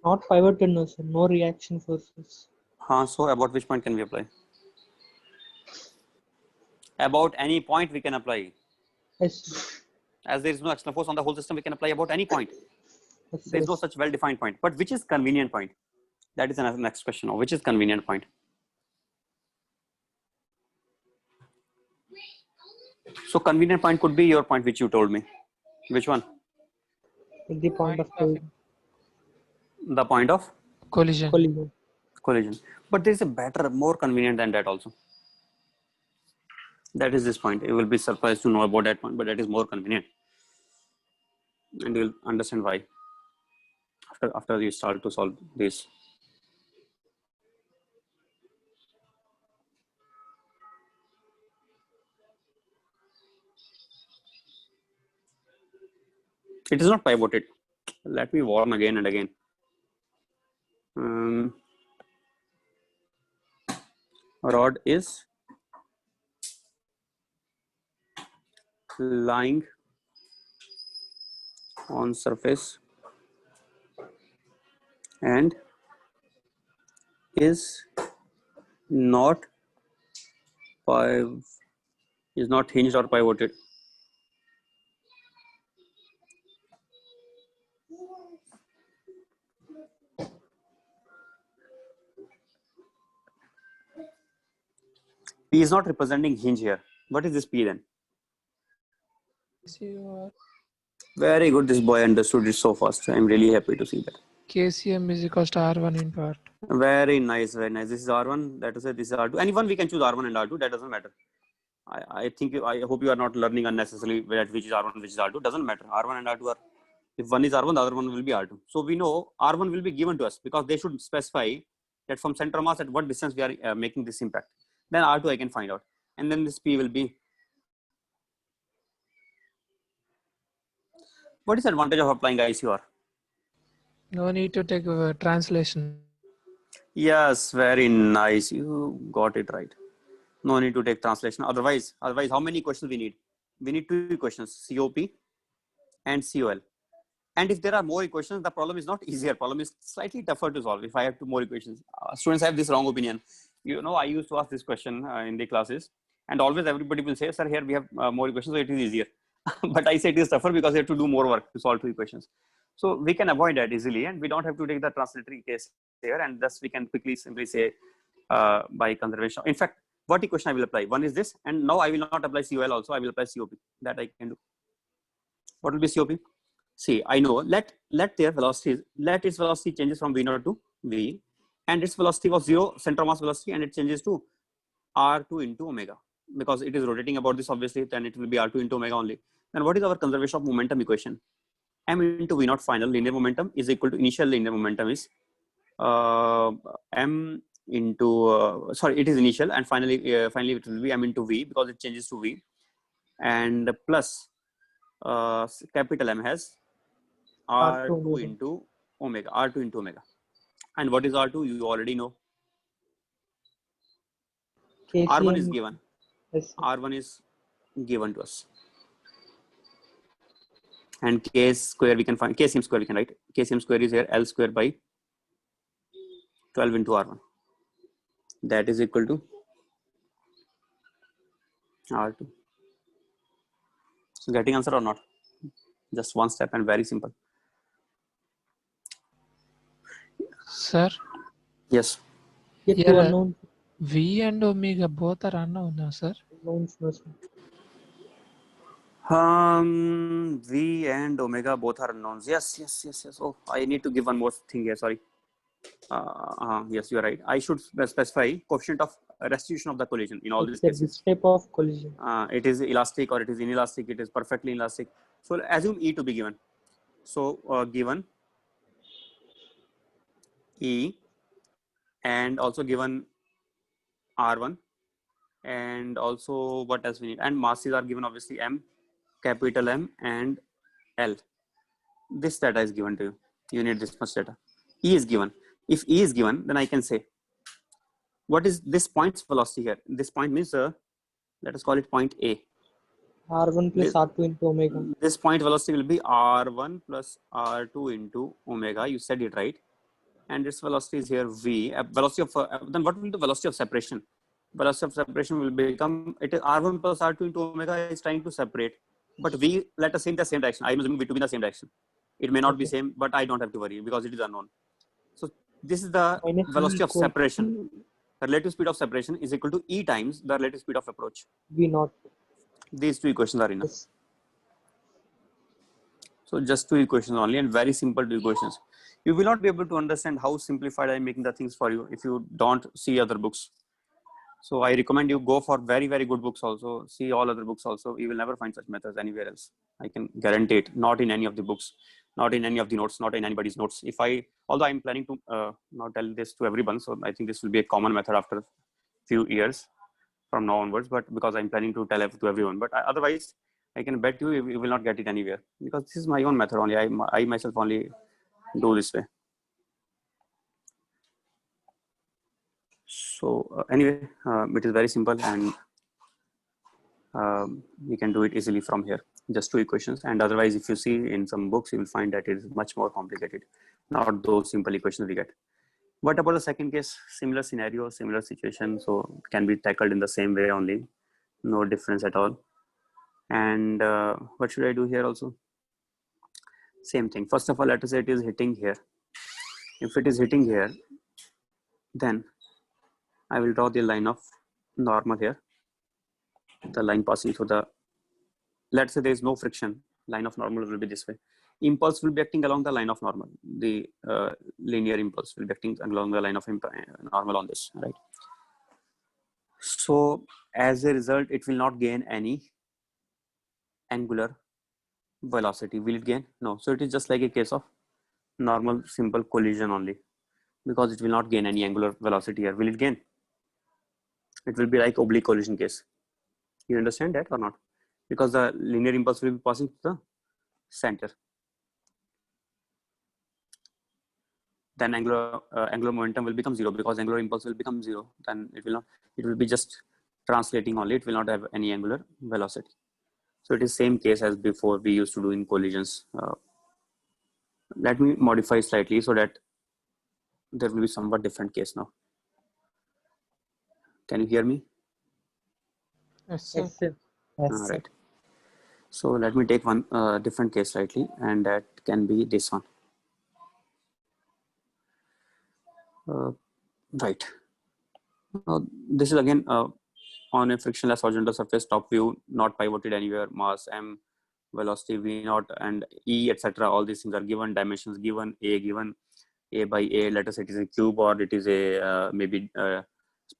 Not pivoted, no, sir. No reaction forces. So about which point can we apply? About any point we can apply. Yes. As there is no external force on the whole system, we can apply about any point. Yes, There is no such well-defined point. But which is convenient point? That is another next question. Which is convenient point? So convenient point could be your point which you told me. Which one? At the point of collision. The point of Collision. collision. But there is a better, more convenient than that also. That is this point. You will be surprised to know about that point, but that is more convenient. And you will understand why after you start to solve this. It is not pivoted. Let me warn again and again. Rod is lying on surface and is not hinged or pivoted. P is not representing hinge here. What is this P then? Very good. This boy understood it so fast. I'm really happy to see that. KCM is equals to R1 into R2. Very nice, very nice. This is R1. That is it. This is R2. Anyone we can choose R1 and R2. That doesn't matter. I hope you are not learning unnecessarily which is R1, which is R2. Doesn't matter. R1 and R2 are. If one is R1, the other one will be R2. So we know R1 will be given to us because they should specify that from center of mass at what distance we are making this impact. Then R2 I can find out. And then this P will be. What is the advantage of applying ICR? No need to take translation. Yes, very nice. You got it right. No need to take translation. Otherwise, how many questions we need? We need 2 equations, COP and COL. And if there are more equations, the problem is not easier. Problem is slightly tougher to solve. If I have 2 more equations, students have this wrong opinion. You know, I used to ask this question in the classes, and always everybody will say, "Sir, here we have more equations, so it is easier." But I say it is tougher because you have to do more work to solve 2 equations. So we can avoid that easily, and we don't have to take the translatory case here, and thus we can quickly simply say by conservation. In fact, what equation I will apply? One is this, and now I will not apply COL also. I will apply COP. That I can do. What will be COP? See, I know. Let its velocity changes from V0 to V, and its velocity was 0, center of mass velocity, and it changes to R2 into omega because it is rotating about this. Obviously, then it will be R2 into omega only. then what is our conservation of momentum equation? M into V naught final linear momentum is equal to initial linear momentum is M into sorry, it is initial, and finally it will be M into V because it changes to V, and plus capital M has R2 into omega, R2 into omega. And what is R2? You already know. KCM, R1 is given. yes, R1 is given to us. And K square we can find, KCM square we can write. KCM square is here L square by 12 into R1. That is equal to R2. So getting answer or not? Just one step and very simple. Sir, Yes. Yet here two unknowns. V and omega both are unknown now, sir. Unknowns, no, sir. V and omega both are unknowns. Yes. Oh, I need to give one more thing here. Sorry. Yes, you're right. I should specify coefficient of restitution of the collision in all these cases. Which type of collision? It is elastic or it is inelastic. It is perfectly inelastic. So assume E to be given. So given E and also given R1 and also what else we need, and masses are given obviously M, capital M and L. This data is given to you. You need this much data. E is given. If E is given, then I can say what is this point's velocity here. This point means let us call it point A. R1 plus R2 into omega. This point velocity will be R1 plus R2 into omega. You said it right. And this velocity is here V. Velocity of then what will be the velocity of separation? Velocity of separation will become, it is R1 plus R2 into omega is trying to separate, but V, let us say in the same direction. I'm assuming V to be in the same direction. It may not be same, but I don't have to worry because it is unknown. So this is the Minus velocity of equal separation. The relative speed of separation is equal to E times the relative speed of approach. V naught. These two equations are enough. Yes. So just two equations only, and very simple two equations. You will not be able to understand how simplified I'm making the things for you if you don't see other books. So I recommend you go for very, very good books also. See all other books also. You will never find such methods anywhere else. I can guarantee it. Not in any of the books, not in any of the notes, not in anybody's notes. Although I'm planning to now tell this to everyone. So I think this will be a common method after a few years from now onwards, but because I'm planning to tell it to everyone. But otherwise, I can bet you will not get it anywhere because this is my own method only. I myself only do this way. So anyway, it is very simple and we can do it easily from here. Just two equations. And otherwise, if you see in some books, you will find that it is much more complicated. Not those simple equations we get. What about the second case? Similar scenario, similar situation. So it can be tackled in the same way only. No difference at all. And what should I do here also? Same thing. First of all, let us say it is hitting here. If it is hitting here, then I will draw the line of normal here. The line passing through the, let's say there is no friction, line of normal will be this way. Impulse will be acting along the line of normal. The linear impulse will be acting along the line of normal on this, right? So as a result, it will not gain any angular velocity. Will it gain? No. So it is just like a case of normal simple collision only, because it will not gain any angular velocity here. Will it gain? It will be like oblique collision case. You understand that or not? Because the linear impulse will be passing to the center. Then angular momentum will become zero because angular impulse will become zero. Then it will not. It will be just translating only. It will not have any angular velocity. So it is same case as before we used to do in collisions. Let me modify slightly so that there will be somewhat different case now. Can you hear me? Yes, sir. Yes, sir. Yes, All sir. right. So let me take one different case slightly, and that can be this one. Right. This is again on a frictionless horizontal surface, top view, not pivoted anywhere, mass M, velocity V naught, and E, etc. All these things are given, dimensions given, A by A. Let us say it is a cube or it is a maybe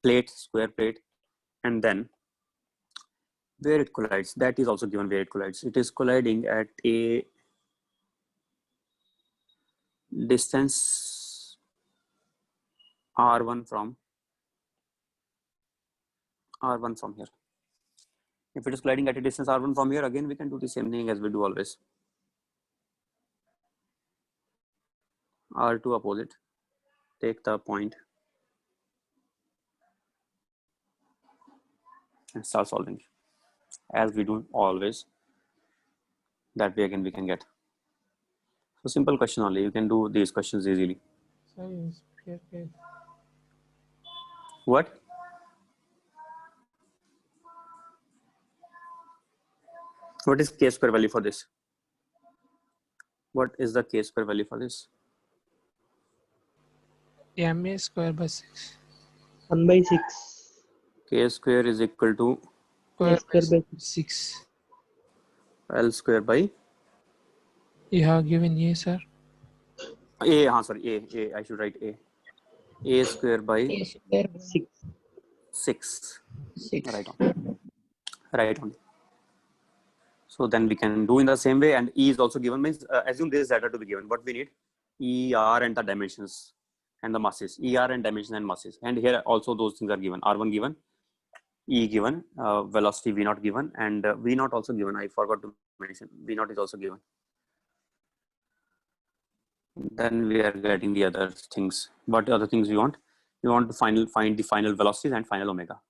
plate, square plate, and then where it collides, that is also given where it collides. It is colliding at a distance r1 from here. If it is colliding at a distance r1 from here, again we can do the same thing as we do always. R2 opposite, take the point and start solving as we do always. That way again we can get. So simple question only, you can do these questions easily. Sorry, okay. What? What is k-square value for this? What is the k-square value for this? MA square by 6. 1 by 6. K-square is equal to A square by 6. L square by You have given A, sir. A. Sorry, A. I should write A. A square by 6. 6. Right on. So then we can do in the same way, and E is also given. Means assume this data to be given. What we need? ER and the dimensions and the masses. ER and dimensions and masses. And here also those things are given. R1 given, E given, velocity V0 given, and V0 also given. I forgot to mention. V0 is also given. Then we are getting the other things. What other things we want? We want to find the final velocities and final omega.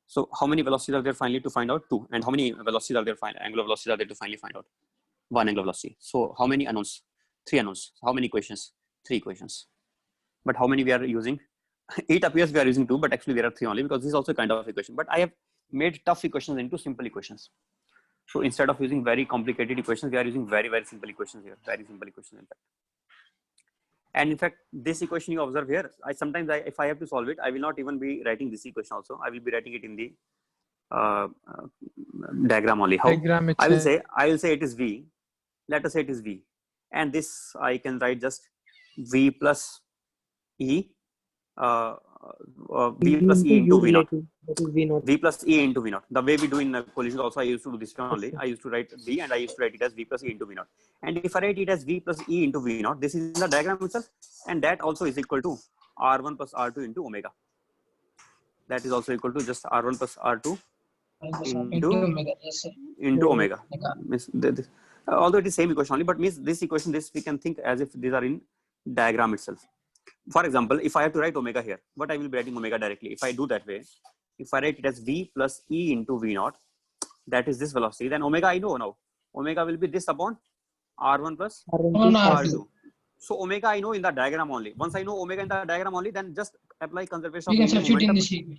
So how many velocities are there finally to find out? 2. And how many velocities are there? Angular velocities are there to finally find out? 1 angular velocity. So how many unknowns? 3 unknowns. How many equations? 3 equations. But how many we are using? It appears we are using 2, but actually there are 3 only, because this is also a kind of equation. But I have made tough equations into simple equations. So instead of using very complicated equations, we are using very, very simple equations here. Very simple equations in fact. And in fact, this equation you observe here, sometimes if I have to solve it, I will not even be writing this equation also. I will be writing it in the diagram only. How? Diagram I will say it is V. Let us say it is V. And this I can write just V plus E. V plus E into V0. That is V0. V plus E into V0. The way we do in collisions also, I used to do this only. I used to write V and I used to write it as V plus E into V0. And if I write it as V plus E into V0, this is in the diagram itself. And that also is equal to R1 plus R2 into omega. That is also equal to just R1 plus R2 into omega. Although it is same equation only, but means this equation, this we can think as if these are in diagram itself. For example, if I have to write omega here, what I will be writing omega directly. If I do that way, if I write it as V plus E into V0, that is this velocity, then omega I know now. Omega will be this upon R1 plus R2. So omega I know in the diagram only. Once I know omega in the diagram only, then just apply conservation of linear momentum.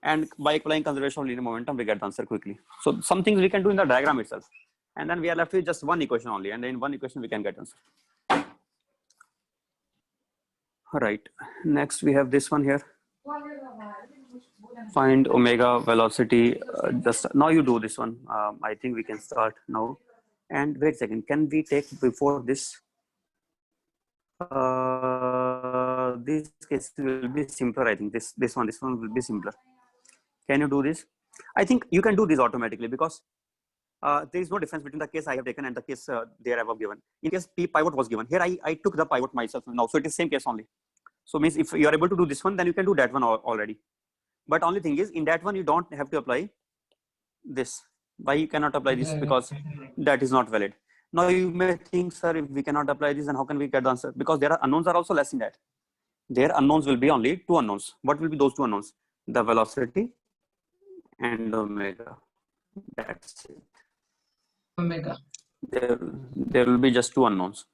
And by applying conservation of linear momentum, we get the answer quickly. So some things we can do in the diagram itself. And then we are left with just one equation only. And in one equation, we can get answer. All right. Next, we have this one here. Find omega velocity. Just now you do this one. I think we can start now. And wait a second. Can we take before this? This case will be simpler. I think this one will be simpler. Can you do this? I think you can do this automatically, because there is no difference between the case I have taken and the case there I have given. In case P pivot was given, here I took the pivot myself now, so it is same case only. So means if you are able to do this one, then you can do that one already. But only thing is, in that one you don't have to apply this. Why you cannot apply this? Because that is not valid. Now you may think, sir, if we cannot apply this, then how can we get the answer? Because there are unknowns are also less in that. Their unknowns will be only 2 unknowns. What will be those 2 unknowns? The velocity and omega. That's it. Omega. There will be just 2 unknowns.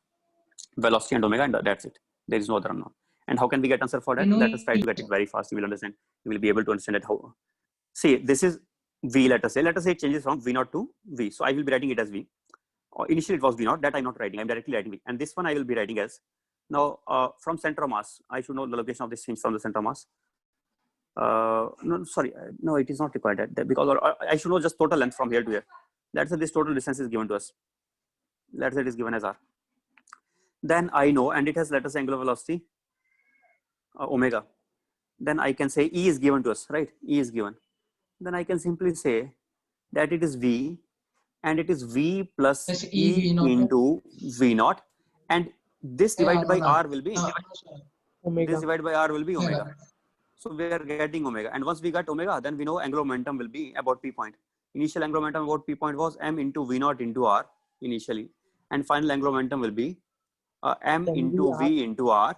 Velocity and omega, and that's it. There is no other unknown. And how can we get answer for that? Let us try to get it very fast. You will understand. You will be able to understand it. How? See, this is V. Let us say it changes from V0 to V. So I will be writing it as V. Initially it was V0. That I'm not writing. I'm directly writing V. And this one I will be writing as. Now from center of mass, I should know the location of this thing from the center of mass. No, sorry, no, it is not required that because I should know just total length from here to here. Let's say this total distance is given to us. Let's say it is given as R. Then I know, and it has, let us say, angular velocity omega. Then I can say E is given to us, right? E is given. Then I can simply say that it is V, and it is V plus Yes, E V naught. into V naught, and this divided by R will be, No, Omega. this divided by R will be omega. omega. So we are getting omega, and once we got omega, then we know angular momentum will be about P point. Initial angular momentum about P point was M into V naught into R initially, and final angular momentum will be M Then into VR V into R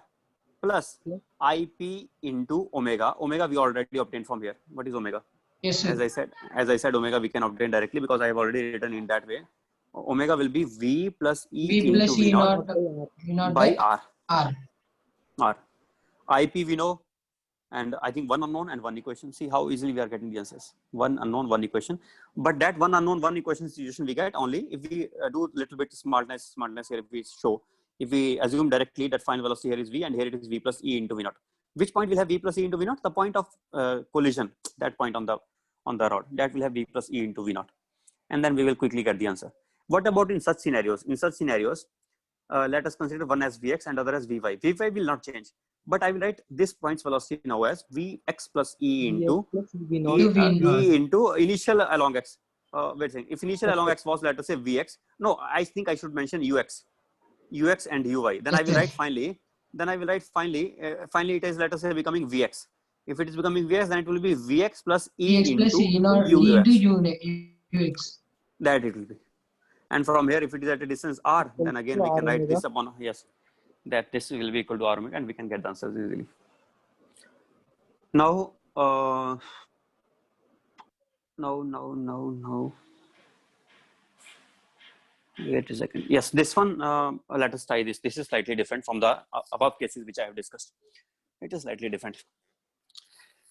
plus plus IP into omega. Omega we already obtained from here. What is omega? Yes, sir. As I said, omega we can obtain directly because I have already written in that way. Omega will be V plus E V into plus V E naught naught, V naught by by R. R. R. IP we know, and I think one unknown and one equation. See how easily we are getting the answers. One unknown, one equation. But that one unknown, one equation situation we get only if we do little bit smartness here. If we show, if we assume directly that final velocity here is V and here it is V plus E into V naught. Which point will have V plus E into V naught? The point of collision. That point on the rod, that will have V plus E into V naught, and then we will quickly get the answer. What about in such scenarios? In such scenarios, let us consider one as Vx and other as Vy. Vy will not change, but I will write this point's velocity now as Vx plus E into Vx plus V naught. E into initial along x. Wait a second. If initial along x was, let us say Vx, no, I think I should mention Ux and Uy. Then I will write finally. Finally it is, let us say, becoming Vx. If it is becoming Vx, then it will be Vx plus E Vx into plus E naught into Ux. That it will be. And from here, if it is at a distance R, then again we can write this upon, yes, that this will be equal to R omega, and we can get the answers easily. Now, no. Wait a second. Yes, this one, let us try this. This is slightly different from the above cases which I have discussed. It is slightly different.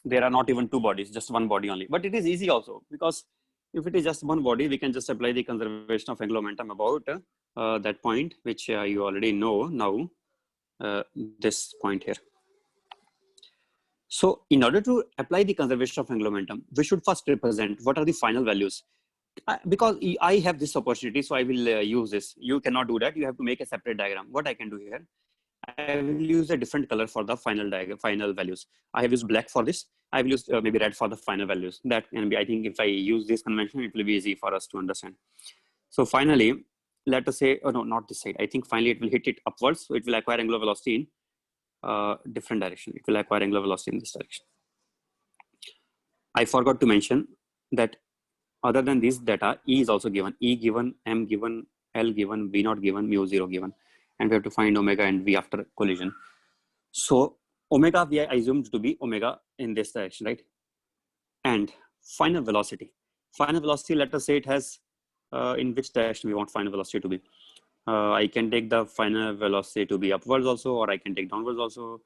There are not even two bodies, just one body only. But it is easy also, because if it is just one body, we can just apply the conservation of angular momentum about that point, which you already know now, this point here. So in order to apply the conservation of angular momentum, we should first represent what are the final values. Because I have this opportunity, so I will use this. You cannot do that. You have to make a separate diagram. What I can do here, I will use a different color for the final values. I have used black for this. I will use maybe red for the final values. That can be, I think if I use this convention, it will be easy for us to understand. So finally, let us say, oh no, not this side. I think finally it will hit it upwards. So it will acquire angular velocity in different direction. It will acquire angular velocity in this direction. I forgot to mention that other than this data, E is also given. E given, M given, L given, V naught given, mu 0 given. And we have to find omega and V after collision. So omega we are assumed to be omega in this direction, right? And final velocity. Final velocity, let us say it has, in which direction we want final velocity to be. I can take the final velocity to be upwards also, or I can take downwards also.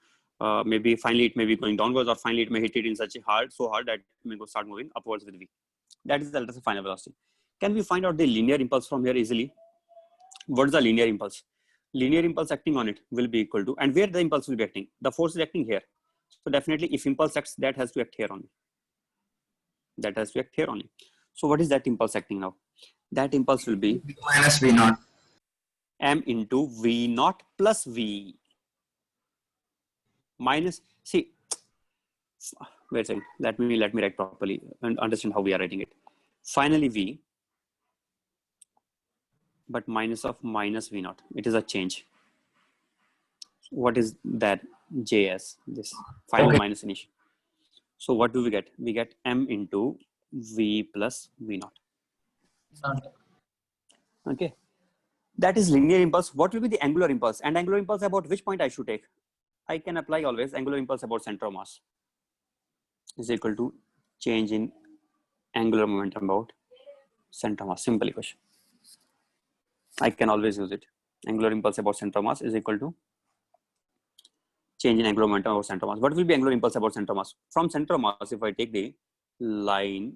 Maybe finally it may be going downwards, or finally it may hit it in such a so hard that it may go start moving upwards with V. That is the final velocity. Can we find out the linear impulse from here easily? What is the linear impulse? Linear impulse acting on it will be equal to, and where the impulse will be acting? The force is acting here. So definitely if impulse acts, that has to act here only. That has to act here only. So what is that impulse acting now? That impulse will be minus V naught. M into V naught plus V. Minus, see, wait a second. Let me write properly and understand how we are writing it. Finally V, but minus of minus V naught. It is a change. What is that? JS, this final minus initial. So what do we get? We get M into V plus V naught. Okay. That is linear impulse. What will be the angular impulse? And angular impulse about which point I should take? I can apply always angular impulse about center of mass is equal to change in angular momentum about center of mass. Simple equation. I can always use it. Angular impulse about center of mass is equal to change in angular momentum about center of mass. What will be angular impulse about center of mass? From center of mass, if I take the line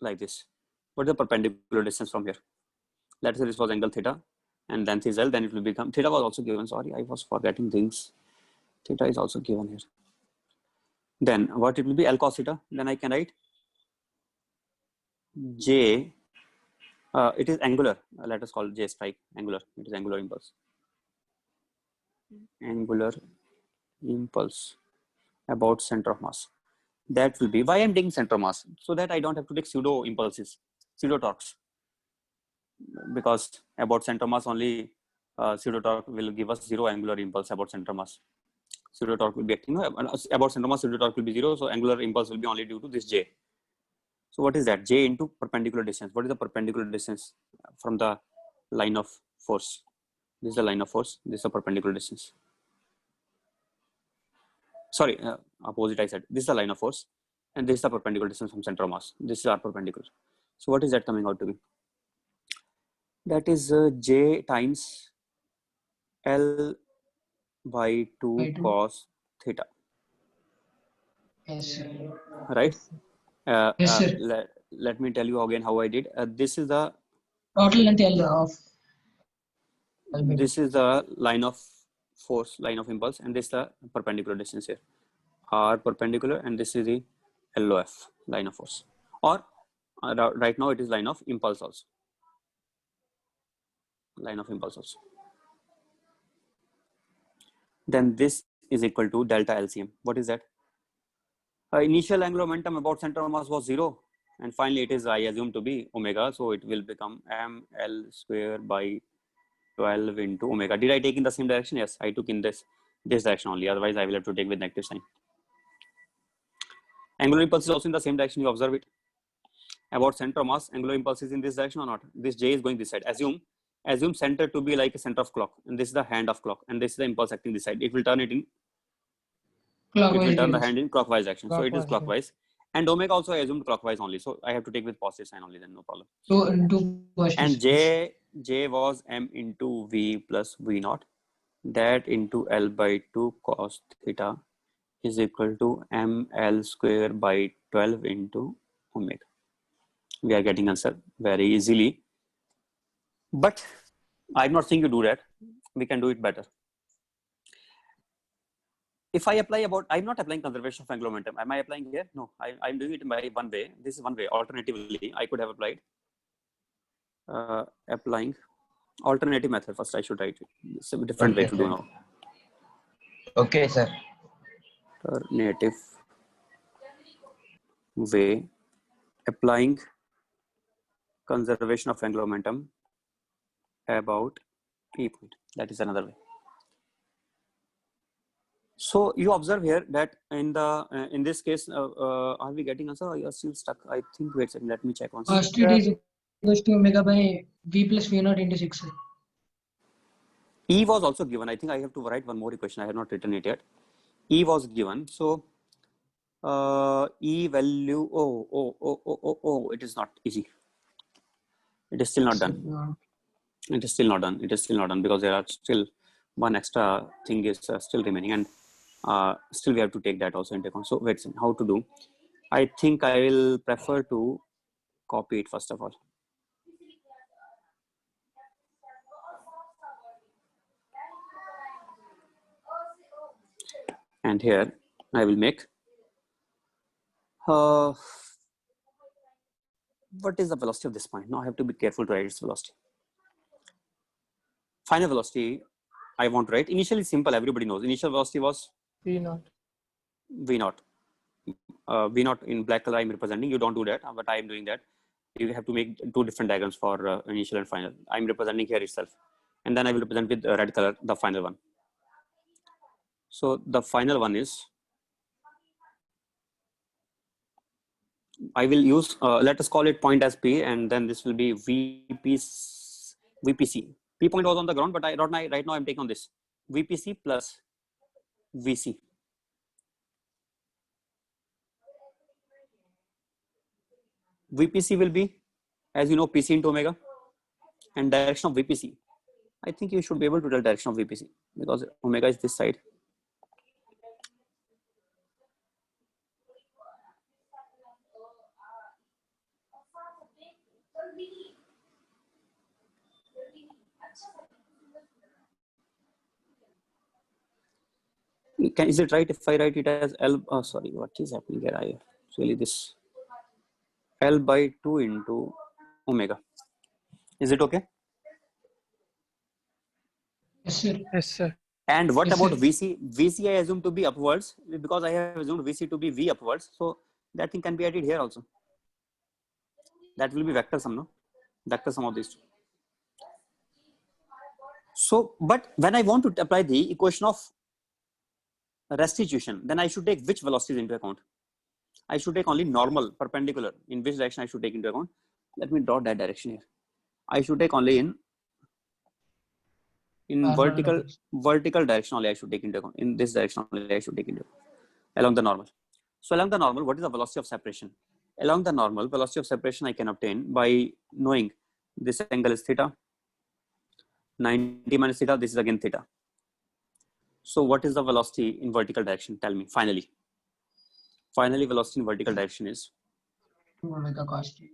like this, what is the perpendicular distance from here? Let's say this was angle theta, and then this L, then it will become, theta was also given, sorry, I was forgetting things. Theta is also given here. Then what it will be, L cos theta, then I can write J, it is angular, let us call J strike, angular, it is angular impulse. Angular impulse about center of mass. that will be why I'm taking center mass, so that I don't have to take pseudo impulses, pseudo torques, because about center mass only pseudo torque will give us zero angular impulse about center mass. Pseudo torque will be acting about center mass, pseudo torque will be zero, so angular impulse will be only due to this J. So what is that? J into perpendicular distance. What is the perpendicular distance from the line of force? This is the line of force. This is the perpendicular distance. Sorry, opposite I said. This is the line of force, and this is the perpendicular distance from center of mass. This is our perpendicular. So what is that coming out to be? That is J times L by 2 By 2. cos theta. Yes, sir. Right? Yes, sir. Let me tell you again how I did. This is the Total length L of. this is the line of force, line of impulse, and this is the perpendicular distance here. R perpendicular, and this is the LOF, line of force. Or right now it is line of impulse also. Line of impulse also. Then this is equal to delta LCM. What is that? Initial angular momentum about center of mass was 0, and finally it is, I assume, to be omega, so it will become ml square by 12 into omega. Did I take in the same direction? Yes, I took in this direction only, otherwise I will have to take with negative sign. Angular impulse is also in the same direction. You observe it. About center of mass, angular impulse is in this direction or not? This J is going this side. Assume center to be like a center of clock, and this is the hand of clock, and this is the impulse acting this side. It will turn it in. Clockwise it will turn the direction. hand in clockwise action. So it is Clockwise, clockwise. And omega also I assumed clockwise only. So I have to take with positive sign only, then no problem. So into And positive. J was m into V plus V naught. That into L by 2 cos theta is equal to ml square by 12 into omega. We are getting answer very easily. But I'm not saying you do that. We can do it better. If I apply I'm not applying conservation of angular momentum. Am I applying here? No, I'm doing it by one way. This is one way. Alternatively, I could have applied applying alternative method. First, I should write it. It's a different way to do now. Okay, sir. Alternative way applying conservation of angular momentum about P point. That is another way. So you observe here that in this case, are we getting answer or you are still stuck? I think, wait a second, let me check once. First it is equals to omega by V plus V naught into 6. E was also given. I think I have to write one more equation. I have not written it yet. E was given. So E value, it is not easy. It is still not done. It is still not done. It is still not done because there are still one extra thing is still remaining, and still we have to take that also into account. So wait, how to do? I think I will prefer to copy it first of all. And here I will make what is the velocity of this point? Now I have to be careful to write its velocity. Final velocity I want to write. Initially simple, everybody knows. Initial velocity was V naught. V naught. V naught in black color I'm representing. You don't do that, but I am doing that. You have to make two different diagrams for initial and final. I'm representing here itself. And then I will represent with red color the final one. So the final one is, I will use, let us call it point as P, and then this will be VPC. P point was on the ground, but right now I'm taking on this. VPC plus VC. VPC will be, as you know, PC into omega, and direction of VPC. I think you should be able to tell direction of VPC because omega is this side. Is it right if I write it as L? Oh, sorry, what is happening here? It's really this L by 2 into omega. Is it okay? Yes, sir. Yes, sir. And what Yes, about sir. VC? VC I assume to be upwards because I have assumed VC to be V upwards. So that thing can be added here also. That will be vector sum, no? Vector sum of these two. So, but when I want to apply the equation of restitution, then I should take which velocities into account? I should take only normal, perpendicular. In which direction I should take into account? Let me draw that direction here. I should take only in vertical direction only I should take into account. In this direction only I should take into account. Along the normal. So along the normal, what is the velocity of separation? Along the normal, velocity of separation I can obtain by knowing this angle is theta. 90 minus theta, this is again theta. So what is the velocity in vertical direction? Tell me, finally. Finally, velocity in vertical direction is 2 omega cos theta.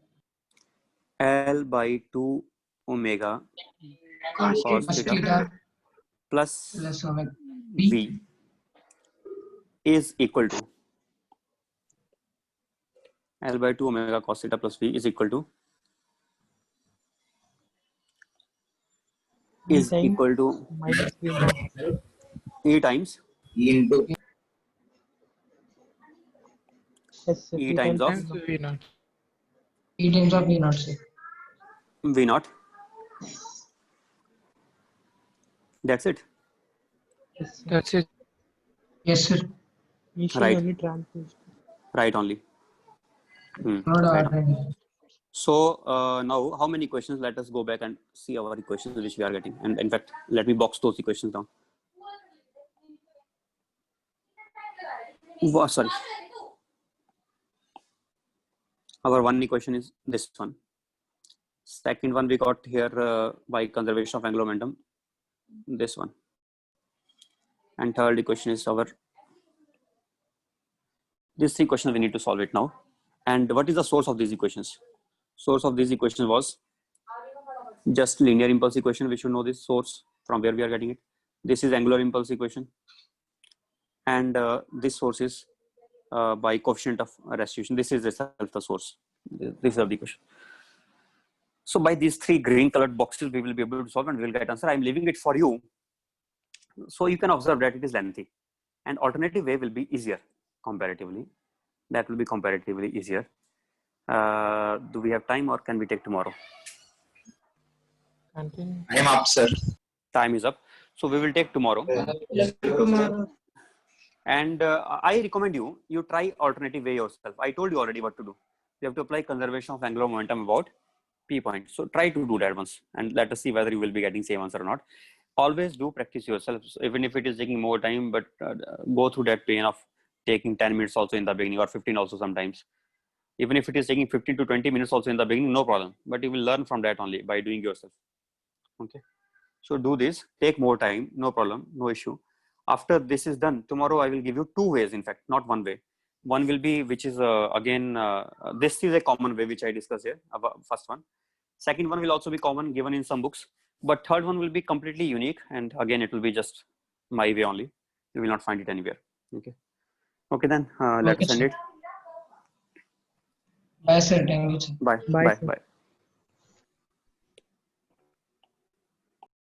L by 2 omega Cos cos theta theta plus plus omega V is equal to L by 2 omega cos theta plus V is equal to minus V naught. E times into Yes, sir. E times of Times V naught. E times of V naught, sir. V naught. That's it. Yes, sir. That's it. Yes, sir. Initially Right. only transposed. Right only. Not Right. ordinary. So now how many equations? Let us go back and see our equations which we are getting. And in fact, let me box those equations down. Sorry. Our one equation is this one. Second one we got here by conservation of angular momentum, this one. And third equation is our, these three questions we need to solve it now. And what is the source of these equations? Source of these equations was just linear impulse equation. We should know this source from where we are getting it. This is angular impulse equation. And this source is by coefficient of restitution. This is itself the source. This is the equation. So by these three green colored boxes, we will be able to solve and we will get answer. I'm leaving it for you. So you can observe that it is lengthy. And alternative way will be easier comparatively. That will be comparatively easier. Do we have time or can we take tomorrow? Continue. I am up, sir. Time is up. So we will take tomorrow. Tomorrow. And I recommend you try alternative way yourself. I told you already what to do. You have to apply conservation of angular momentum about P point. So try to do that once and let us see whether you will be getting same answer or not. Always do practice yourself, so even if it is taking more time, but go through that pain of taking 10 minutes also in the beginning or 15 also sometimes. Even if it is taking 15 to 20 minutes also in the beginning, no problem. But you will learn from that only by doing yourself. Okay. So do this, take more time, no problem, no issue. After this is done, tomorrow I will give you two ways, in fact, not one way. One will be, which is again, this is a common way which I discussed here, first one. Second one will also be common given in some books, but third one will be completely unique. And again, it will be just my way only. You will not find it anywhere. Okay. Okay, then let us end it. Bye, sir. Thank you, sir. Bye. Bye, Bye. sir. Bye.